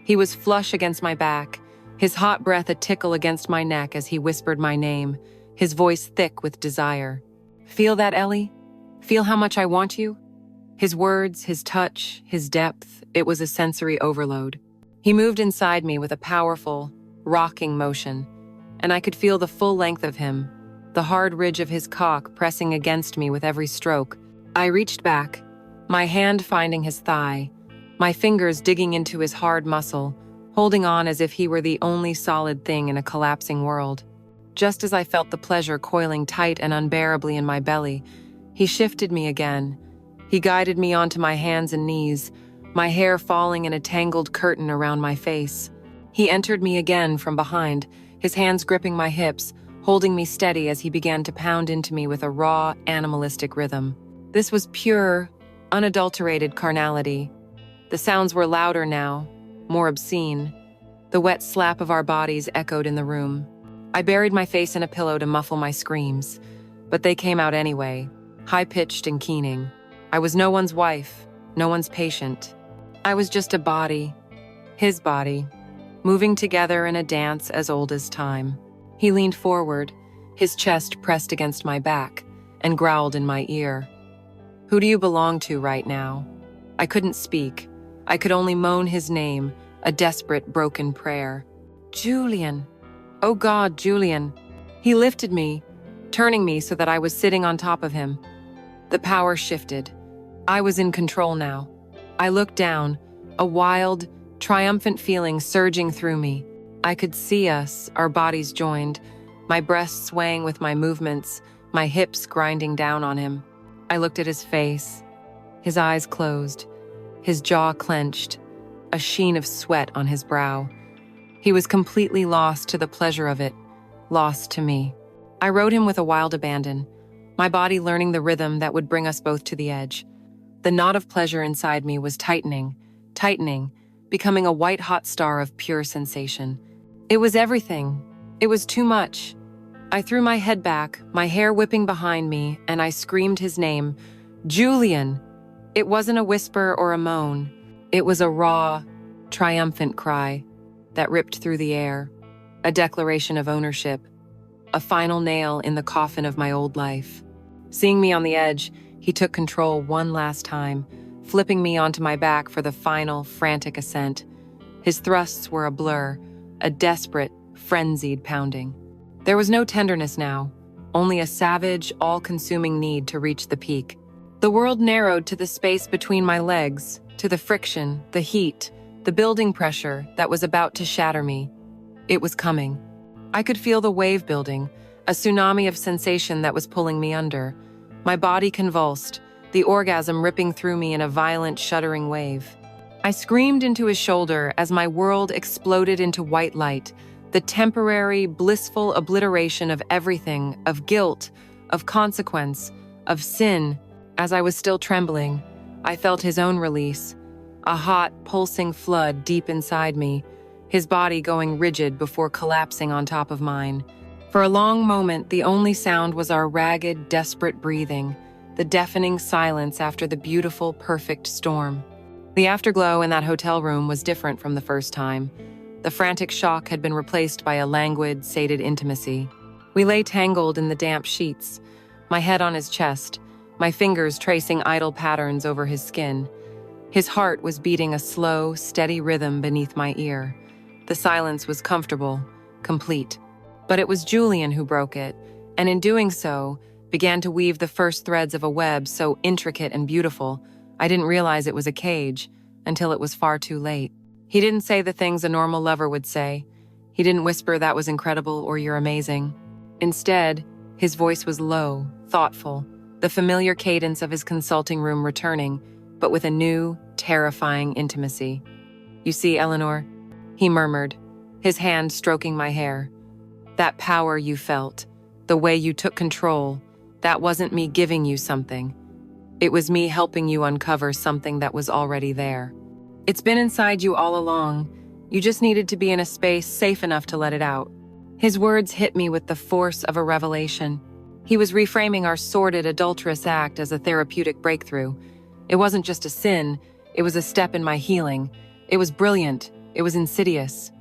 He was flush against my back, his hot breath a tickle against my neck as he whispered my name, his voice thick with desire. "Feel that, Ellie? Feel how much I want you?" His words, his touch, his depth, it was a sensory overload. He moved inside me with a powerful, rocking motion, and I could feel the full length of him, the hard ridge of his cock pressing against me with every stroke. I reached back, my hand finding his thigh, my fingers digging into his hard muscle, holding on as if he were the only solid thing in a collapsing world. Just as I felt the pleasure coiling tight and unbearably in my belly, he shifted me again. He guided me onto my hands and knees, my hair falling in a tangled curtain around my face. He entered me again from behind, his hands gripping my hips, holding me steady as he began to pound into me with a raw, animalistic rhythm. This was pure, unadulterated carnality. The sounds were louder now, more obscene. The wet slap of our bodies echoed in the room. I buried my face in a pillow to muffle my screams, but they came out anyway, high-pitched and keening. I was no one's wife, no one's patient. I was just a body, his body, moving together in a dance as old as time. He leaned forward, His chest pressed against my back and growled in my ear. "Who do you belong to right now?" I couldn't speak. I could only moan his name, a desperate, broken prayer. "Julian. Oh God, Julian." He lifted me, turning me so that I was sitting on top of him. The power shifted. I was in control now. I looked down, a wild, triumphant feeling surging through me. I could see us, our bodies joined, my breasts swaying with my movements, my hips grinding down on him. I looked at his face. His eyes closed, his jaw clenched, a sheen of sweat on his brow. He was completely lost to the pleasure of it, lost to me. I rode him with a wild abandon, my body learning the rhythm that would bring us both to the edge. The knot of pleasure inside me was tightening, becoming a white-hot star of pure sensation. It was everything. It was too much. I threw my head back, my hair whipping behind me, and I screamed his name, "Julian!" It wasn't a whisper or a moan. It was a raw, triumphant cry that ripped through the air, a declaration of ownership, a final nail in the coffin of my old life. Seeing me on the edge, he took control one last time, flipping me onto my back for the final, frantic ascent. His thrusts were a blur, a desperate, frenzied pounding. There was no tenderness now, only a savage, all-consuming need to reach the peak. The world narrowed to the space between my legs, to the friction, the heat, the building pressure that was about to shatter me. It was coming. I could feel the wave building, a tsunami of sensation that was pulling me under. My body convulsed, the orgasm ripping through me in a violent, shuddering wave. I screamed into his shoulder as my world exploded into white light, the temporary, blissful obliteration of everything, of guilt, of consequence, of sin. As I was still trembling, I felt his own release, a hot, pulsing flood deep inside me, his body going rigid before collapsing on top of mine. For a long moment, the only sound was our ragged, desperate breathing, the deafening silence after the beautiful, perfect storm. The afterglow in that hotel room was different from the first time. The frantic shock had been replaced by a languid, sated intimacy. We lay tangled in the damp sheets, my head on his chest, my fingers tracing idle patterns over his skin. His heart was beating a slow, steady rhythm beneath my ear. The silence was comfortable, complete. But it was Julian who broke it, and in doing so, began to weave the first threads of a web so intricate and beautiful, I didn't realize it was a cage until it was far too late. He didn't say the things a normal lover would say. He didn't whisper "that was incredible" or "you're amazing." Instead, his voice was low, thoughtful, the familiar cadence of his consulting room returning, but with a new, terrifying intimacy. "You see, Eleanor," he murmured, his hand stroking my hair. "That power you felt, the way you took control, that wasn't me giving you something. It was me helping you uncover something that was already there. It's been inside you all along. You just needed to be in a space safe enough to let it out." His words hit me with the force of a revelation. He was reframing our sordid, adulterous act as a therapeutic breakthrough. It wasn't just a sin, it was a step in my healing. It was brilliant, it was insidious,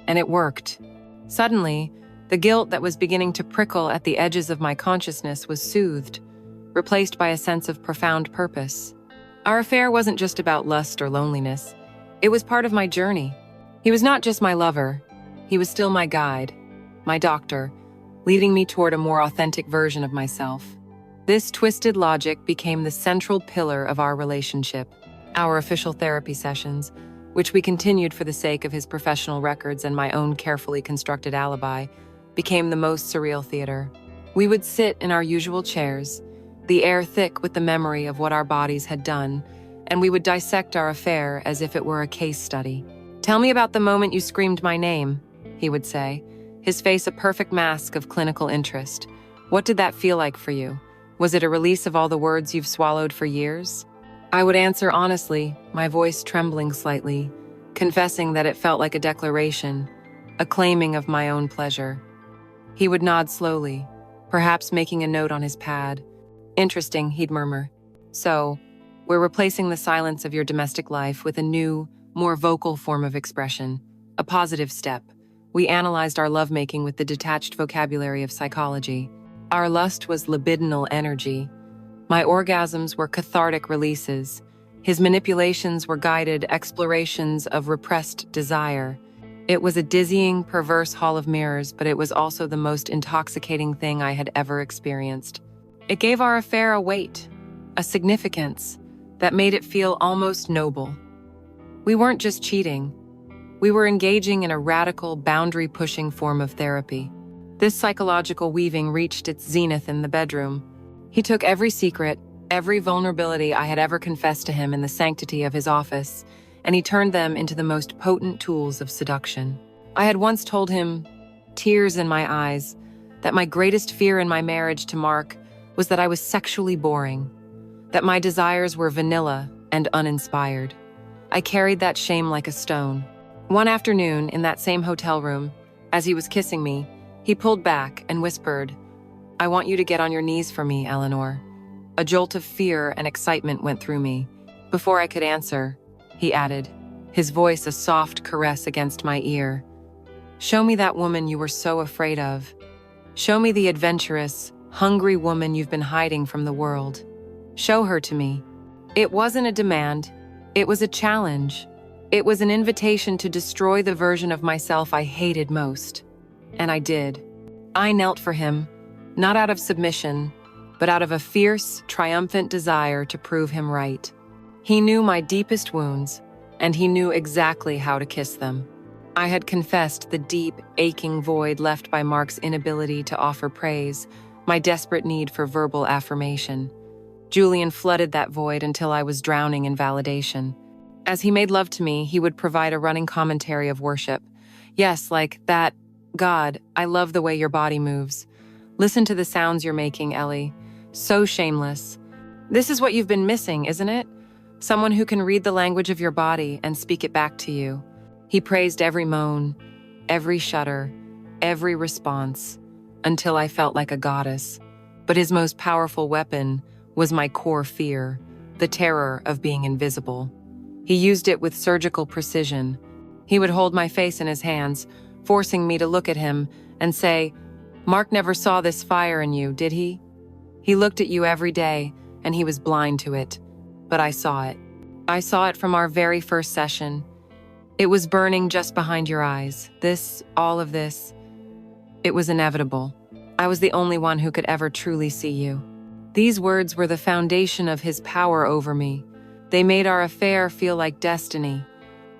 and it worked. Suddenly, the guilt that was beginning to prickle at the edges of my consciousness was soothed, replaced by a sense of profound purpose. Our affair wasn't just about lust or loneliness. It was part of my journey. He was not just my lover. He was still my guide, my doctor, leading me toward a more authentic version of myself. This twisted logic became the central pillar of our relationship. Our official therapy sessions, which we continued for the sake of his professional records and my own carefully constructed alibi, became the most surreal theater. We would sit in our usual chairs, the air thick with the memory of what our bodies had done, and we would dissect our affair as if it were a case study. "Tell me about the moment you screamed my name," he would say, his face a perfect mask of clinical interest. "What did that feel like for you? Was it a release of all the words you've swallowed for years?" I would answer honestly, my voice trembling slightly, confessing that it felt like a declaration, a claiming of my own pleasure. He would nod slowly, perhaps making a note on his pad. "Interesting," he'd murmur. "So, we're replacing the silence of your domestic life with a new, more vocal form of expression, a positive step, We analyzed our lovemaking with the detached vocabulary of psychology. Our lust was libidinal energy. My orgasms were cathartic releases. His manipulations were guided explorations of repressed desire. It was a dizzying, perverse hall of mirrors, but it was also the most intoxicating thing I had ever experienced. It gave our affair a weight, a significance, that made it feel almost noble. We weren't just cheating. We were engaging in a radical, boundary-pushing form of therapy. This psychological weaving reached its zenith in the bedroom. He took every secret, every vulnerability I had ever confessed to him in the sanctity of his office, and he turned them into the most potent tools of seduction. I had once told him, tears in my eyes, that my greatest fear in my marriage to Mark was that I was sexually boring, that my desires were vanilla and uninspired. I carried that shame like a stone. One afternoon, in that same hotel room, as he was kissing me, he pulled back and whispered, "I want you to get on your knees for me, Eleanor." A jolt of fear and excitement went through me. Before I could answer, he added, his voice a soft caress against my ear, "Show me that woman you were so afraid of. Show me the adventurous, hungry woman you've been hiding from the world. Show her to me." It wasn't a demand. It was a challenge. It was an invitation to destroy the version of myself I hated most. And I did. I knelt for him, not out of submission, but out of a fierce, triumphant desire to prove him right. He knew my deepest wounds, and he knew exactly how to kiss them. I had confessed the deep, aching void left by Mark's inability to offer praise, my desperate need for verbal affirmation. Julian flooded that void until I was drowning in validation. As he made love to me, he would provide a running commentary of worship. Yes, like that, "God, I love the way your body moves. Listen to the sounds you're making, Ellie. So shameless. This is what you've been missing, isn't it? Someone who can read the language of your body and speak it back to you." He praised every moan, every shudder, every response, until I felt like a goddess. But his most powerful weapon was my core fear, the terror of being invisible. He used it with surgical precision. He would hold my face in his hands, forcing me to look at him and say, "Mark never saw this fire in you, did he? He looked at you every day, and he was blind to it. But I saw it. I saw it from our very first session. It was burning just behind your eyes. All of this. It was inevitable. I was the only one who could ever truly see you." These words were the foundation of his power over me. They made our affair feel like destiny.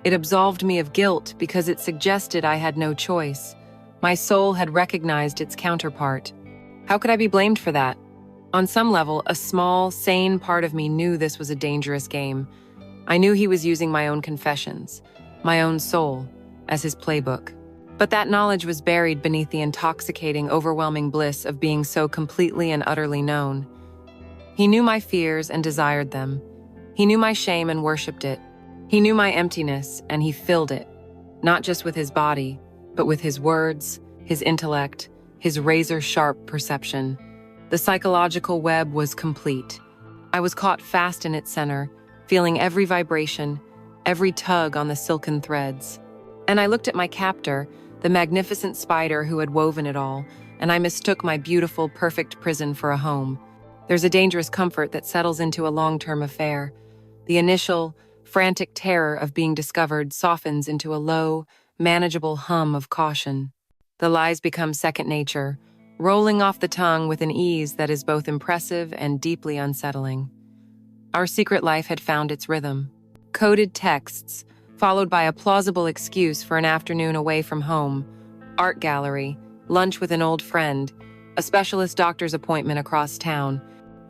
It absolved me of guilt because it suggested I had no choice. My soul had recognized its counterpart. How could I be blamed for that? On some level, a small, sane part of me knew this was a dangerous game. I knew he was using my own confessions, my own soul, as his playbook. But that knowledge was buried beneath the intoxicating, overwhelming bliss of being so completely and utterly known. He knew my fears and desired them. He knew my shame and worshipped it. He knew my emptiness, and he filled it, not just with his body, but with his words, his intellect, his razor-sharp perception. The psychological web was complete. I was caught fast in its center, feeling every vibration, every tug on the silken threads. And I looked at my captor, the magnificent spider who had woven it all, and I mistook my beautiful, perfect prison for a home. There's a dangerous comfort that settles into a long-term affair. The initial, frantic terror of being discovered softens into a low, manageable hum of caution. The lies become second nature, rolling off the tongue with an ease that is both impressive and deeply unsettling. Our secret life had found its rhythm. Coded texts, followed by a plausible excuse for an afternoon away from home, art gallery, lunch with an old friend, a specialist doctor's appointment across town.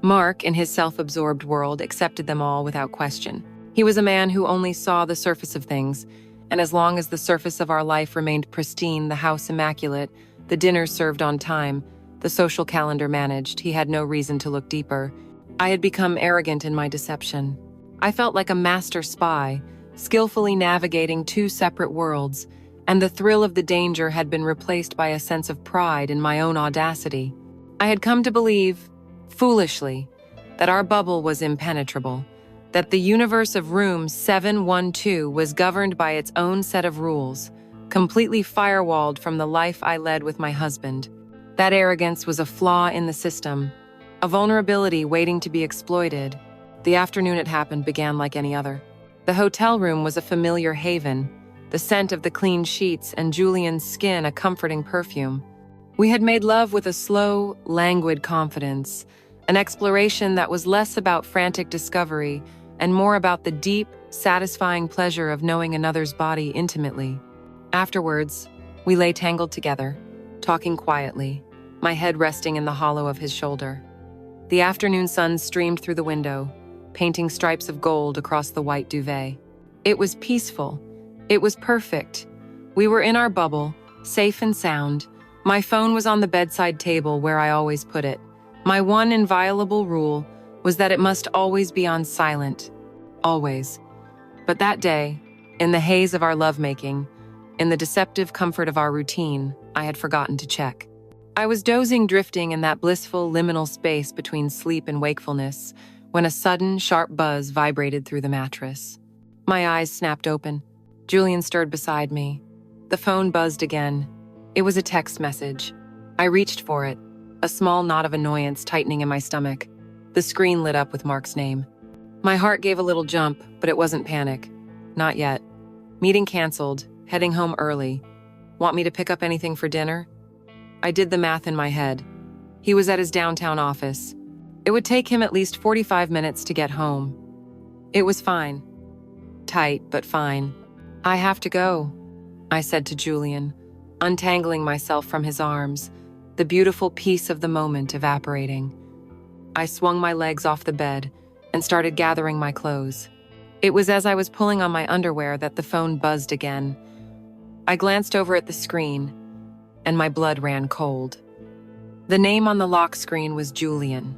Mark, in his self-absorbed world, accepted them all without question. He was a man who only saw the surface of things, and as long as the surface of our life remained pristine, the house immaculate, the dinners served on time, the social calendar managed, he had no reason to look deeper. I had become arrogant in my deception. I felt like a master spy, skillfully navigating two separate worlds, and the thrill of the danger had been replaced by a sense of pride in my own audacity. I had come to believe, foolishly, that our bubble was impenetrable, that the universe of room 712 was governed by its own set of rules, completely firewalled from the life I led with my husband. That arrogance was a flaw in the system, a vulnerability waiting to be exploited. The afternoon it happened began like any other. The hotel room was a familiar haven, the scent of the clean sheets and Julian's skin a comforting perfume. We had made love with a slow, languid confidence, an exploration that was less about frantic discovery and more about the deep, satisfying pleasure of knowing another's body intimately. Afterwards, we lay tangled together, talking quietly, my head resting in the hollow of his shoulder. The afternoon sun streamed through the window, painting stripes of gold across the white duvet. It was peaceful. It was perfect. We were in our bubble, safe and sound. My phone was on the bedside table where I always put it. My one inviolable rule was that it must always be on silent. Always. But that day, in the haze of our lovemaking, in the deceptive comfort of our routine, I had forgotten to check. I was dozing, drifting in that blissful liminal space between sleep and wakefulness, when a sudden, sharp buzz vibrated through the mattress. My eyes snapped open. Julian stirred beside me. The phone buzzed again. It was a text message. I reached for it, a small knot of annoyance tightening in my stomach. The screen lit up with Mark's name. My heart gave a little jump, but it wasn't panic. Not yet. Meeting canceled, heading home early. Want me to pick up anything for dinner? I did the math in my head. He was at his downtown office. It would take him at least 45 minutes to get home. It was fine. Tight, but fine. I have to go, I said to Julian, untangling myself from his arms, the beautiful peace of the moment evaporating. I swung my legs off the bed and started gathering my clothes. It was as I was pulling on my underwear that the phone buzzed again. I glanced over at the screen, and my blood ran cold. The name on the lock screen was Julian,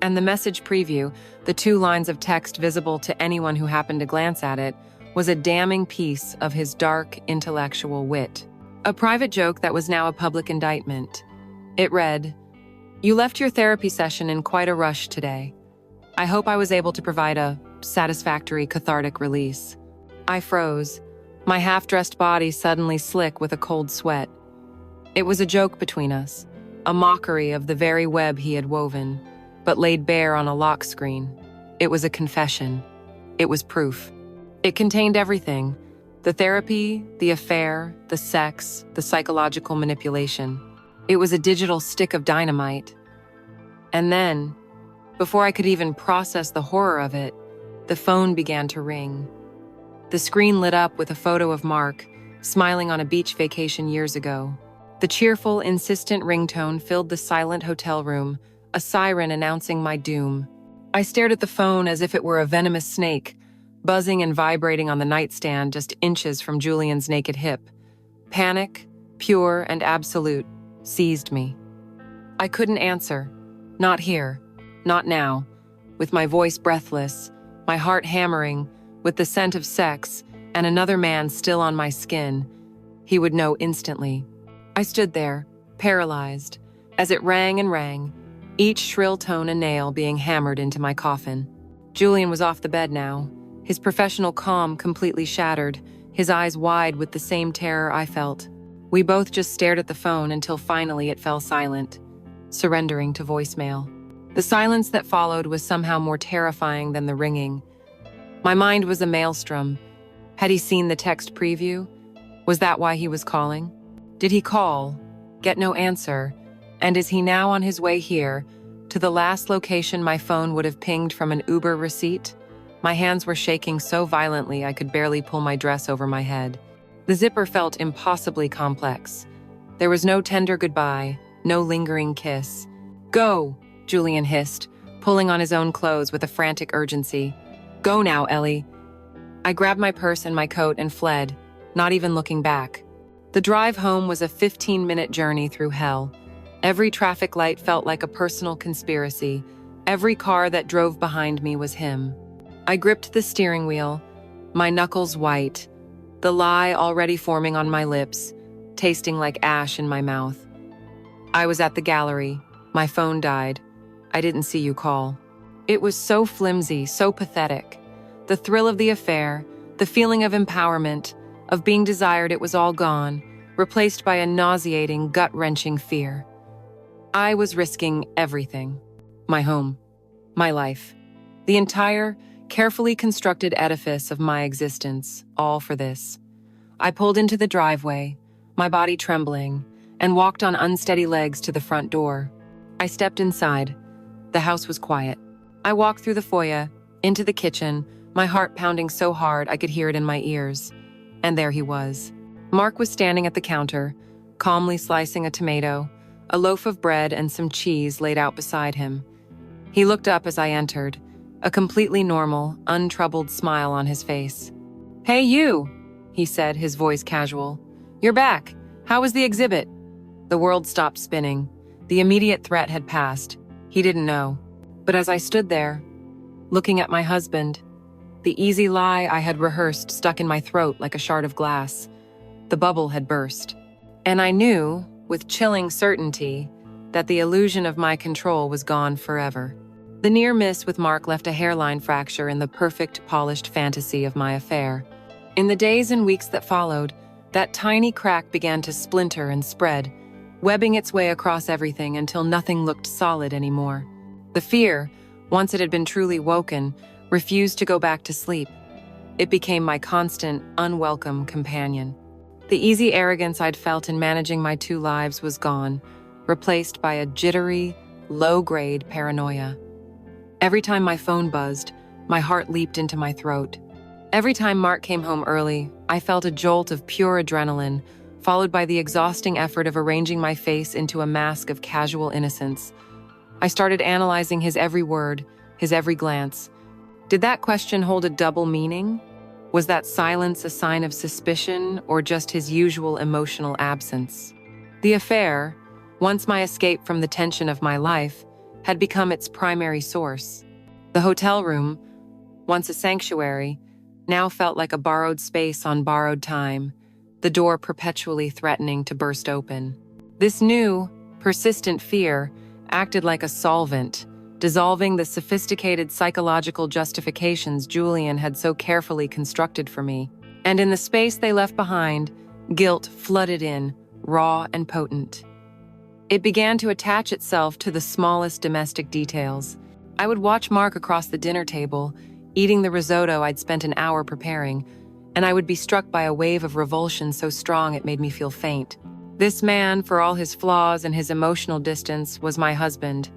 and the message preview, the 2 lines of text visible to anyone who happened to glance at it, was a damning piece of his dark, intellectual wit. A private joke that was now a public indictment. It read, "You left your therapy session in quite a rush today. I hope I was able to provide a satisfactory, cathartic release." I froze, my half-dressed body suddenly slick with a cold sweat. It was a joke between us, a mockery of the very web he had woven, but laid bare on a lock screen. It was a confession. It was proof. It contained everything: the therapy, the affair, the sex, the psychological manipulation. It was a digital stick of dynamite. And then, before I could even process the horror of it, the phone began to ring. The screen lit up with a photo of Mark, smiling on a beach vacation years ago. The cheerful, insistent ringtone filled the silent hotel room, a siren announcing my doom. I stared at the phone as if it were a venomous snake, buzzing and vibrating on the nightstand just inches from Julian's naked hip. Panic, pure and absolute, seized me. I couldn't answer. Not here. Not now. With my voice breathless, my heart hammering, with the scent of sex, and another man still on my skin, he would know instantly. I stood there, paralyzed, as it rang and rang, each shrill tone a nail being hammered into my coffin. Julian was off the bed now, his professional calm completely shattered, his eyes wide with the same terror I felt. We both just stared at the phone until finally it fell silent, surrendering to voicemail. The silence that followed was somehow more terrifying than the ringing. My mind was a maelstrom. Had he seen the text preview? Was that why he was calling? Did he call, get no answer, and is he now on his way here, to the last location my phone would have pinged from an Uber receipt? My hands were shaking so violently I could barely pull my dress over my head. The zipper felt impossibly complex. There was no tender goodbye, no lingering kiss. "Go!" Julian hissed, pulling on his own clothes with a frantic urgency. "Go now, Ellie." I grabbed my purse and my coat and fled, not even looking back. The drive home was a 15-minute journey through hell. Every traffic light felt like a personal conspiracy. Every car that drove behind me was him. I gripped the steering wheel, my knuckles white, the lie already forming on my lips, tasting like ash in my mouth. I was at the gallery. My phone died. I didn't see you call. It was so flimsy, so pathetic. The thrill of the affair, the feeling of empowerment, Of being desired, it was all gone, replaced by a nauseating, gut-wrenching fear. I was risking everything. My home, my life, the entire, carefully constructed edifice of my existence, all for this. I pulled into the driveway, my body trembling, and walked on unsteady legs to the front door. I stepped inside. The house was quiet. I walked through the foyer, into the kitchen, my heart pounding so hard I could hear it in my ears. And there he was. Mark was standing at the counter, calmly slicing a tomato, a loaf of bread and some cheese laid out beside him. He looked up as I entered, a completely normal, untroubled smile on his face. "Hey, you," he said, his voice casual. "You're back. How was the exhibit?" The world stopped spinning. The immediate threat had passed. He didn't know. But as I stood there, looking at my husband, the easy lie I had rehearsed stuck in my throat like a shard of glass. The bubble had burst. And I knew, with chilling certainty, that the illusion of my control was gone forever. The near miss with Mark left a hairline fracture in the perfect, polished fantasy of my affair. In the days and weeks that followed, that tiny crack began to splinter and spread, webbing its way across everything until nothing looked solid anymore. The fear, once it had been truly woken, refused to go back to sleep. It became my constant, unwelcome companion. The easy arrogance I'd felt in managing my two lives was gone, replaced by a jittery, low-grade paranoia. Every time my phone buzzed, my heart leaped into my throat. Every time Mark came home early, I felt a jolt of pure adrenaline, followed by the exhausting effort of arranging my face into a mask of casual innocence. I started analyzing his every word, his every glance. Did that question hold a double meaning? Was that silence a sign of suspicion or just his usual emotional absence? The affair, once my escape from the tension of my life, had become its primary source. The hotel room, once a sanctuary, now felt like a borrowed space on borrowed time, the door perpetually threatening to burst open. This new, persistent fear acted like a solvent, dissolving the sophisticated psychological justifications Julian had so carefully constructed for me. And in the space they left behind, guilt flooded in, raw and potent. It began to attach itself to the smallest domestic details. I would watch Mark across the dinner table, eating the risotto I'd spent an hour preparing, and I would be struck by a wave of revulsion so strong it made me feel faint. This man, for all his flaws and his emotional distance, was my husband.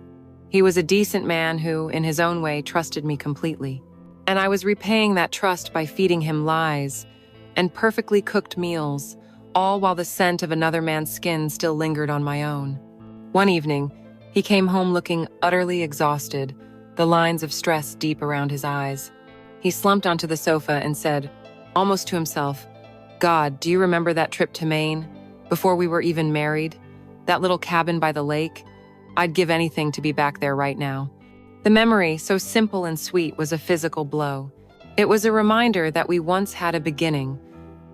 He was a decent man who, in his own way, trusted me completely. And I was repaying that trust by feeding him lies and perfectly cooked meals, all while the scent of another man's skin still lingered on my own. One evening, he came home looking utterly exhausted, the lines of stress deep around his eyes. He slumped onto the sofa and said, almost to himself, "God, do you remember that trip to Maine, before we were even married? That little cabin by the lake? I'd give anything to be back there right now." The memory, so simple and sweet, was a physical blow. It was a reminder that we once had a beginning,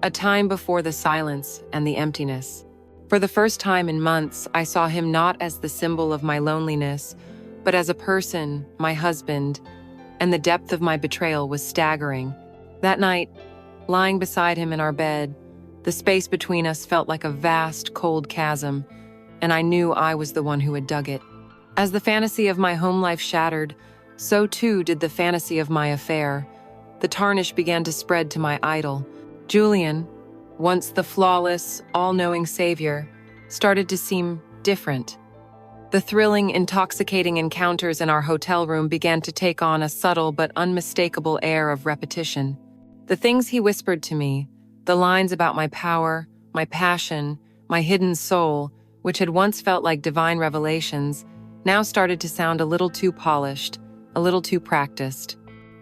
a time before the silence and the emptiness. For the first time in months, I saw him not as the symbol of my loneliness, but as a person, my husband, and the depth of my betrayal was staggering. That night, lying beside him in our bed, the space between us felt like a vast, cold chasm, and I knew I was the one who had dug it. As the fantasy of my home life shattered, so too did the fantasy of my affair. The tarnish began to spread to my idol. Julian, once the flawless, all-knowing savior, started to seem different. The thrilling, intoxicating encounters in our hotel room began to take on a subtle but unmistakable air of repetition. The things he whispered to me, the lines about my power, my passion, my hidden soul, which had once felt like divine revelations, now started to sound a little too polished, a little too practiced.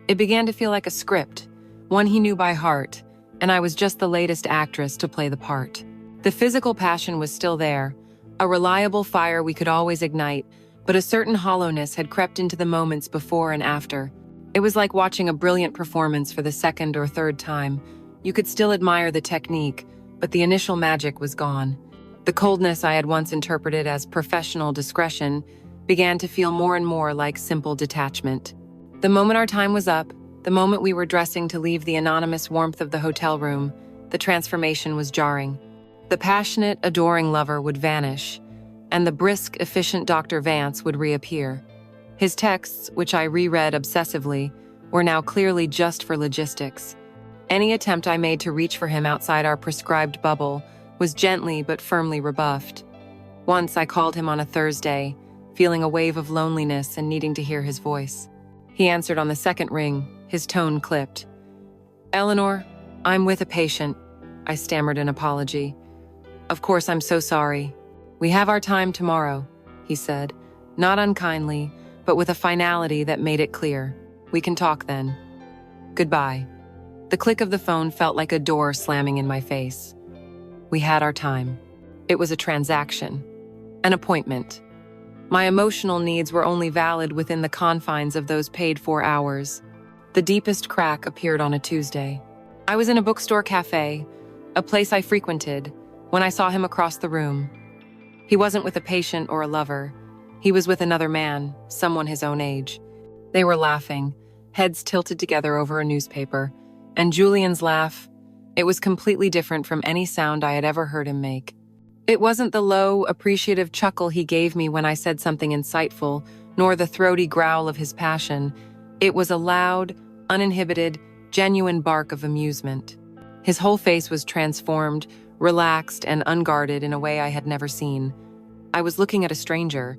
It began to feel like a script, one he knew by heart, and I was just the latest actress to play the part. The physical passion was still there, a reliable fire we could always ignite, but a certain hollowness had crept into the moments before and after. It was like watching a brilliant performance for the second or third time. You could still admire the technique, but the initial magic was gone. The coldness I had once interpreted as professional discretion began to feel more and more like simple detachment. The moment our time was up, the moment we were dressing to leave the anonymous warmth of the hotel room, the transformation was jarring. The passionate, adoring lover would vanish, and the brisk, efficient Dr. Vance would reappear. His texts, which I reread obsessively, were now clearly just for logistics. Any attempt I made to reach for him outside our prescribed bubble was gently but firmly rebuffed. Once I called him on a Thursday, feeling a wave of loneliness and needing to hear his voice. He answered on the second ring, his tone clipped. "Eleanor, I'm with a patient," I stammered an apology. "Of course, I'm so sorry. We have our time tomorrow," he said, not unkindly, but with a finality that made it clear. "We can talk then. Goodbye." The click of the phone felt like a door slamming in my face. We had our time. It was a transaction, an appointment. My emotional needs were only valid within the confines of those paid-for hours. The deepest crack appeared on a Tuesday. I was in a bookstore cafe, a place I frequented, when I saw him across the room. He wasn't with a patient or a lover. He was with another man, someone his own age. They were laughing, heads tilted together over a newspaper, and Julian's laugh, it was completely different from any sound I had ever heard him make. It wasn't the low, appreciative chuckle he gave me when I said something insightful, nor the throaty growl of his passion. It was a loud, uninhibited, genuine bark of amusement. His whole face was transformed, relaxed, and unguarded in a way I had never seen. I was looking at a stranger.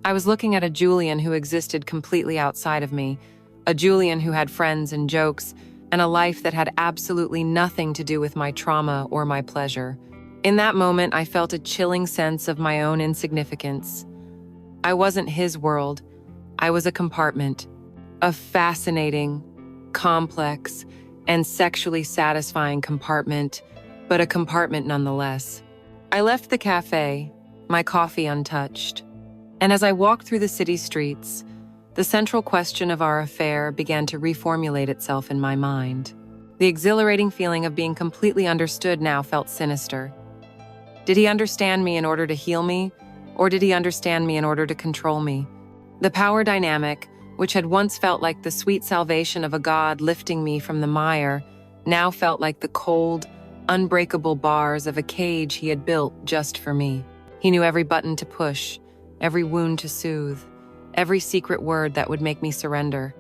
I was looking at a Julian who existed completely outside of me, a Julian who had friends and jokes, and a life that had absolutely nothing to do with my trauma or my pleasure. In that moment, I felt a chilling sense of my own insignificance. I wasn't his world. I was a compartment, a fascinating, complex, and sexually satisfying compartment, but a compartment nonetheless. I left the cafe, my coffee untouched, and as I walked through the city streets, the central question of our affair began to reformulate itself in my mind. The exhilarating feeling of being completely understood now felt sinister. Did he understand me in order to heal me, or did he understand me in order to control me? The power dynamic, which had once felt like the sweet salvation of a god lifting me from the mire, now felt like the cold, unbreakable bars of a cage he had built just for me. He knew every button to push, every wound to soothe, every secret word that would make me surrender.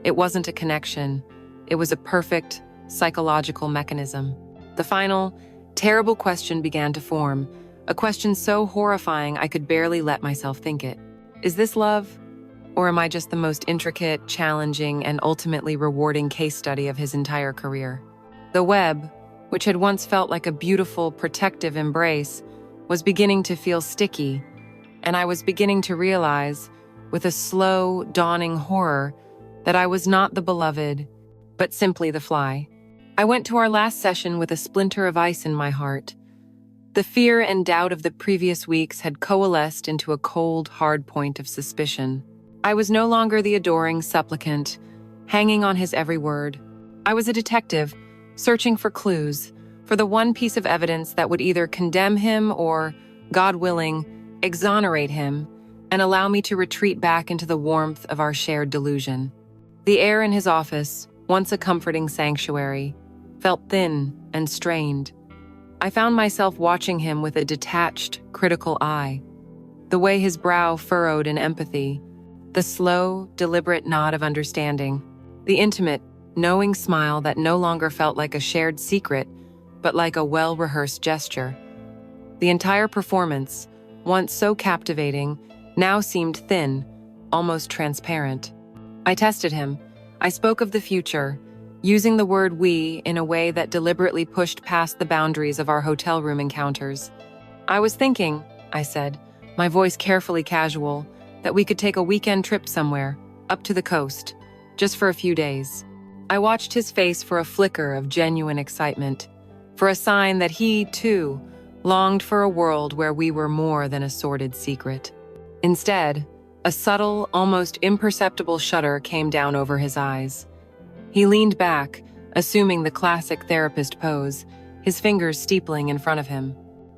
It wasn't a connection. It was a perfect, psychological mechanism. The final, terrible question began to form, a question so horrifying I could barely let myself think it. Is this love? Or am I just the most intricate, challenging, and ultimately rewarding case study of his entire career? The web, which had once felt like a beautiful, protective embrace, was beginning to feel sticky, and I was beginning to realize, with a slow, dawning horror, that I was not the beloved, but simply the fly. I went to our last session with a splinter of ice in my heart. The fear and doubt of the previous weeks had coalesced into a cold, hard point of suspicion. I was no longer the adoring supplicant, hanging on his every word. I was a detective, searching for clues, for the one piece of evidence that would either condemn him or, God willing, exonerate him, and allow me to retreat back into the warmth of our shared delusion. The air in his office, once a comforting sanctuary, felt thin and strained. I found myself watching him with a detached, critical eye. The way his brow furrowed in empathy, the slow, deliberate nod of understanding, the intimate, knowing smile that no longer felt like a shared secret, but like a well-rehearsed gesture. The entire performance, once so captivating, now seemed thin, almost transparent. I tested him. I spoke of the future, using the word we in a way that deliberately pushed past the boundaries of our hotel room encounters. I was thinking, I said, my voice carefully casual, that we could take a weekend trip somewhere, up to the coast, just for a few days. I watched his face for a flicker of genuine excitement, for a sign that he, too, longed for a world where we were more than a sordid secret. Instead, a subtle, almost imperceptible shudder came down over his eyes. He leaned back, assuming the classic therapist pose, his fingers steepling in front of him.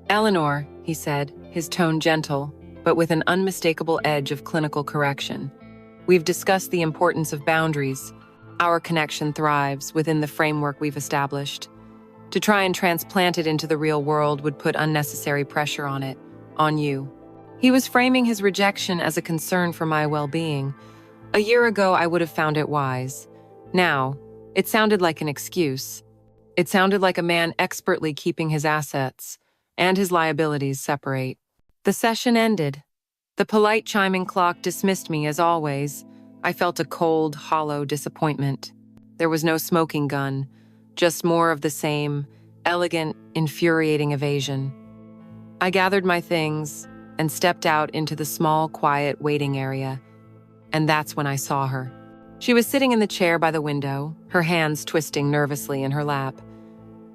"Eleanor," he said, his tone gentle, but with an unmistakable edge of clinical correction. "We've discussed the importance of boundaries. Our connection thrives within the framework we've established. To try and transplant it into the real world would put unnecessary pressure on it, on you. He was framing his rejection as a concern for my well-being. A year ago, I would have found it wise. Now, it sounded like an excuse. It sounded like a man expertly keeping his assets and his liabilities separate. The session ended. The polite chiming clock dismissed me as always. I felt a cold, hollow disappointment. There was no smoking gun, just more of the same, elegant, infuriating evasion. I gathered my things and stepped out into the small, quiet waiting area, and that's when I saw her. She was sitting in the chair by the window, her hands twisting nervously in her lap.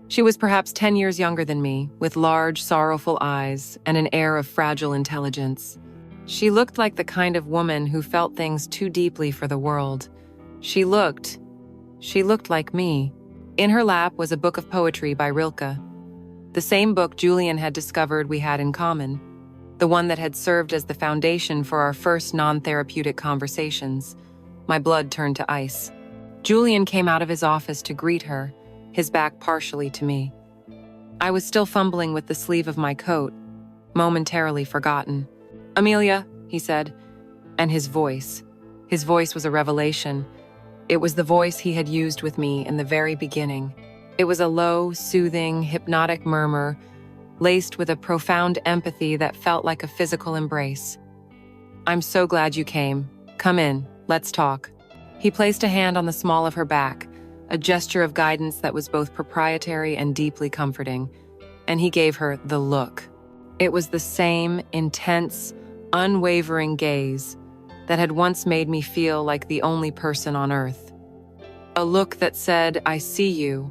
She was perhaps 10 years younger than me, with large, sorrowful eyes and an air of fragile intelligence. She looked like the kind of woman who felt things too deeply for the world. She looked like me. In her lap was a book of poetry by Rilke, the same book Julian had discovered we had in common, the one that had served as the foundation for our first non-therapeutic conversations. My blood turned to ice. Julian came out of his office to greet her, his back partially to me. I was still fumbling with the sleeve of my coat, momentarily forgotten. "Amelia," he said, and his voice was a revelation. It was the voice he had used with me in the very beginning. It was a low, soothing, hypnotic murmur, laced with a profound empathy that felt like a physical embrace. "I'm so glad you came. Come in, let's talk." He placed a hand on the small of her back, a gesture of guidance that was both proprietary and deeply comforting, and he gave her the look. It was the same intense, unwavering gaze that had once made me feel like the only person on earth. A look that said, "I see you,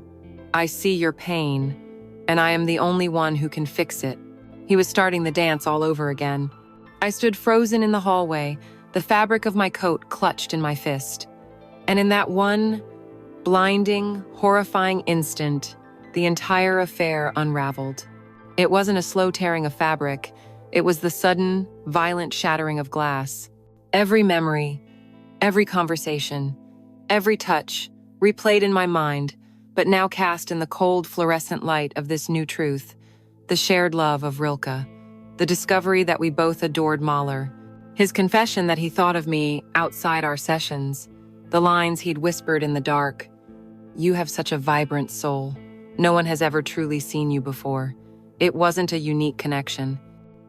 I see your pain, and I am the only one who can fix it." He was starting the dance all over again. I stood frozen in the hallway, the fabric of my coat clutched in my fist. And in that one blinding, horrifying instant, the entire affair unraveled. It wasn't a slow tearing of fabric, it was the sudden, violent shattering of glass. Every memory, every conversation, every touch, replayed in my mind, but now cast in the cold fluorescent light of this new truth, the shared love of Rilke, the discovery that we both adored Mahler, his confession that he thought of me outside our sessions, the lines he'd whispered in the dark. "You have such a vibrant soul. No one has ever truly seen you before." It wasn't a unique connection.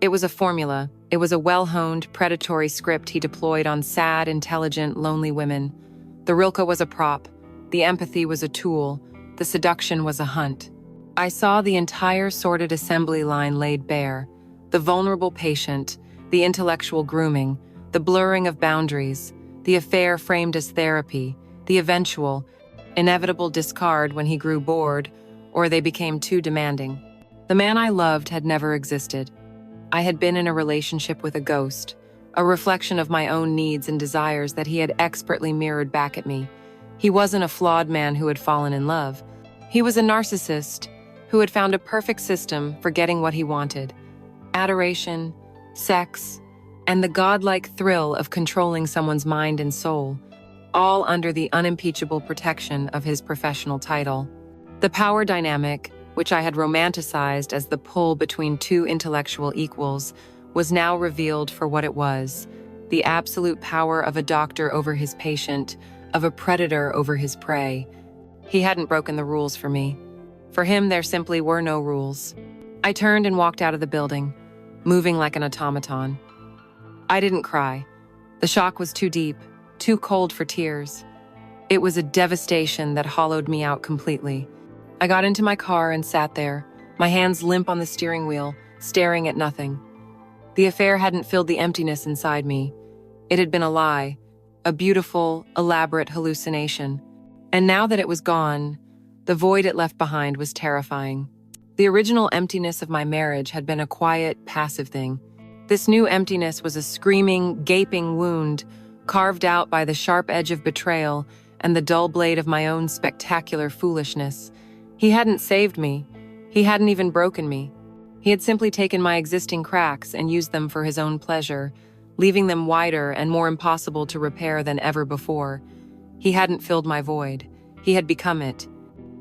It was a formula. It was a well-honed, predatory script he deployed on sad, intelligent, lonely women. The Rilke was a prop. The empathy was a tool. The seduction was a hunt. I saw the entire sordid assembly line laid bare. The vulnerable patient, the intellectual grooming, the blurring of boundaries, the affair framed as therapy, the eventual, inevitable discard when he grew bored or they became too demanding. The man I loved had never existed. I had been in a relationship with a ghost, a reflection of my own needs and desires that he had expertly mirrored back at me. He wasn't a flawed man who had fallen in love. He was a narcissist who had found a perfect system for getting what he wanted: adoration, sex, and the godlike thrill of controlling someone's mind and soul, all under the unimpeachable protection of his professional title. The power dynamic, which I had romanticized as the pull between two intellectual equals, was now revealed for what it was: the absolute power of a doctor over his patient, of a predator over his prey. He hadn't broken the rules for me. For him, there simply were no rules. I turned and walked out of the building, moving like an automaton. I didn't cry. The shock was too deep, too cold for tears. It was a devastation that hollowed me out completely. I got into my car and sat there, my hands limp on the steering wheel, staring at nothing. The affair hadn't filled the emptiness inside me. It had been a lie, a beautiful, elaborate hallucination. And now that it was gone, the void it left behind was terrifying. The original emptiness of my marriage had been a quiet, passive thing. This new emptiness was a screaming, gaping wound, carved out by the sharp edge of betrayal and the dull blade of my own spectacular foolishness. He hadn't saved me. He hadn't even broken me. He had simply taken my existing cracks and used them for his own pleasure, leaving them wider and more impossible to repair than ever before. He hadn't filled my void. He had become it.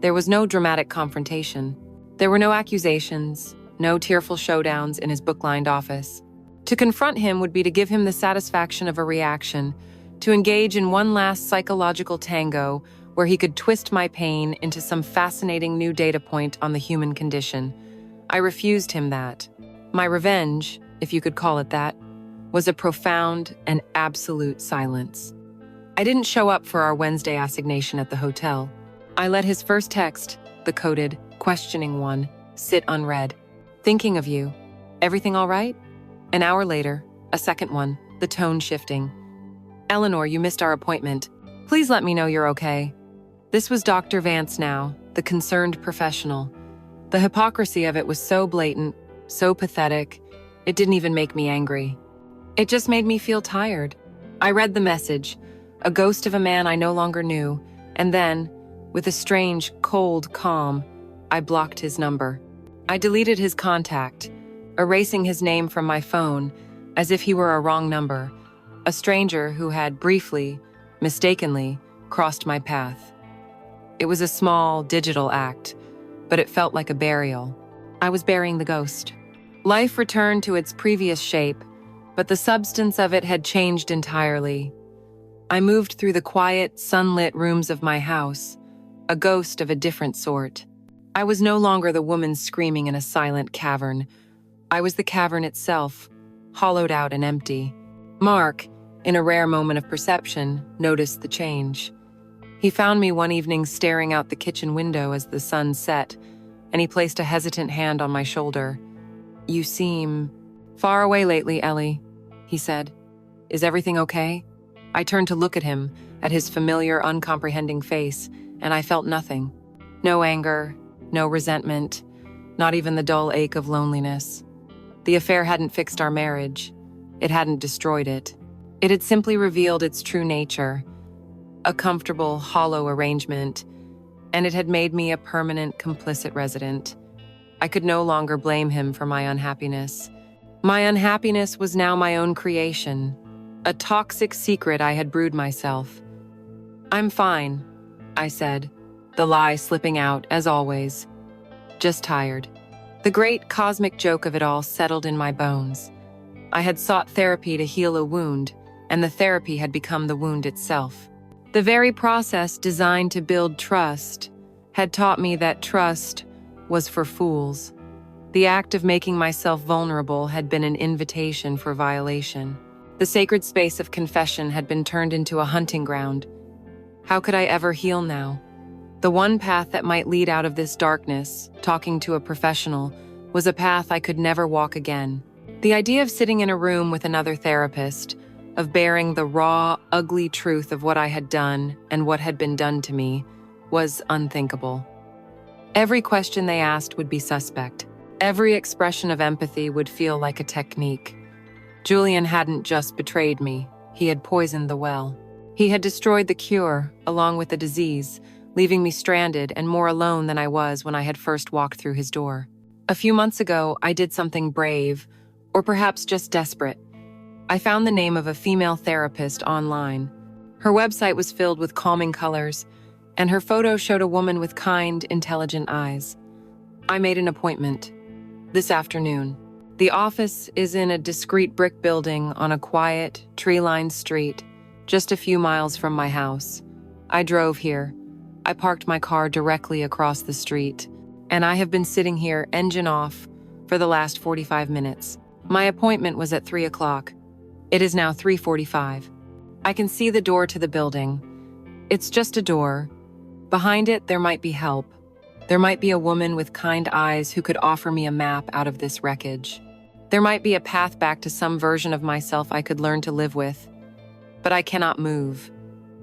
There was no dramatic confrontation. There were no accusations, no tearful showdowns in his book-lined office. To confront him would be to give him the satisfaction of a reaction, to engage in one last psychological tango where he could twist my pain into some fascinating new data point on the human condition. I refused him that. My revenge, if you could call it that, was a profound and absolute silence. I didn't show up for our Wednesday assignation at the hotel. I let his first text, the coded, questioning one, sit unread. Thinking of you. Everything all right? An hour later, a second one, the tone shifting. Eleanor, you missed our appointment. Please let me know you're okay. This was Dr. Vance now, the concerned professional. The hypocrisy of it was so blatant, so pathetic, it didn't even make me angry. It just made me feel tired. I read the message, a ghost of a man I no longer knew, and then, with a strange, cold calm, I blocked his number. I deleted his contact, erasing his name from my phone as if he were a wrong number, a stranger who had briefly, mistakenly, crossed my path. It was a small, digital act, but it felt like a burial. I was burying the ghost. Life returned to its previous shape, but the substance of it had changed entirely. I moved through the quiet, sunlit rooms of my house, a ghost of a different sort. I was no longer the woman screaming in a silent cavern. I was the cavern itself, hollowed out and empty. Mark, in a rare moment of perception, noticed the change. He found me one evening staring out the kitchen window as the sun set, and he placed a hesitant hand on my shoulder. You seem far away lately, Ellie, he said. Is everything okay? I turned to look at him, at his familiar, uncomprehending face, and I felt nothing. No anger, no resentment, not even the dull ache of loneliness. The affair hadn't fixed our marriage. It hadn't destroyed it. It had simply revealed its true nature, a comfortable, hollow arrangement, and it had made me a permanent, complicit resident. I could no longer blame him for my unhappiness. My unhappiness was now my own creation, a toxic secret I had brewed myself. I'm fine, I said, the lie slipping out, as always. Just tired. The great cosmic joke of it all settled in my bones. I had sought therapy to heal a wound, and the therapy had become the wound itself. The very process designed to build trust had taught me that trust was for fools. The act of making myself vulnerable had been an invitation for violation. The sacred space of confession had been turned into a hunting ground. How could I ever heal now? The one path that might lead out of this darkness, talking to a professional, was a path I could never walk again. The idea of sitting in a room with another therapist, of bearing the raw, ugly truth of what I had done and what had been done to me, was unthinkable. Every question they asked would be suspect. Every expression of empathy would feel like a technique. Julian hadn't just betrayed me, he had poisoned the well. He had destroyed the cure, along with the disease, leaving me stranded and more alone than I was when I had first walked through his door. A few months ago, I did something brave, or perhaps just desperate. I found the name of a female therapist online. Her website was filled with calming colors, and her photo showed a woman with kind, intelligent eyes. I made an appointment. This afternoon. The office is in a discreet brick building on a quiet, tree-lined street, just a few miles from my house. I drove here. I parked my car directly across the street, and I have been sitting here, engine off, for the last 45 minutes. My appointment was at 3 o'clock. It is now 3:45. I can see the door to the building. It's just a door. Behind it, there might be help. There might be a woman with kind eyes who could offer me a map out of this wreckage. There might be a path back to some version of myself I could learn to live with. But I cannot move.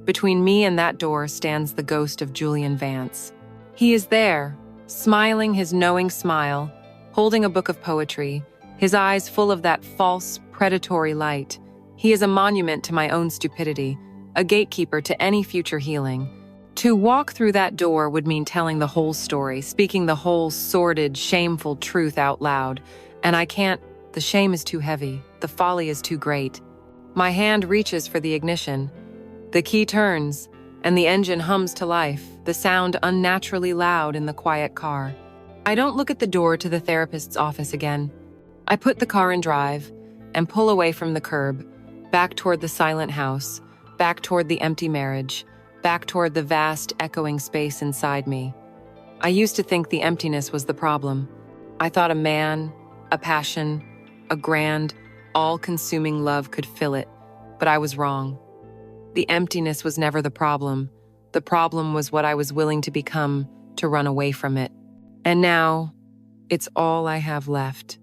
Between me and that door stands the ghost of Julian Vance. He is there, smiling his knowing smile, holding a book of poetry, his eyes full of that false, predatory light. He is a monument to my own stupidity, a gatekeeper to any future healing. To walk through that door would mean telling the whole story, speaking the whole sordid, shameful truth out loud. And I can't. The shame is too heavy. The folly is too great. My hand reaches for the ignition. The key turns, and the engine hums to life, the sound unnaturally loud in the quiet car. I don't look at the door to the therapist's office again. I put the car in drive and pull away from the curb, back toward the silent house, back toward the empty marriage, back toward the vast, echoing space inside me. I used to think the emptiness was the problem. I thought a man, a passion, a grand, all-consuming love could fill it, but I was wrong. The emptiness was never the problem. The problem was what I was willing to become to run away from it. And now, it's all I have left.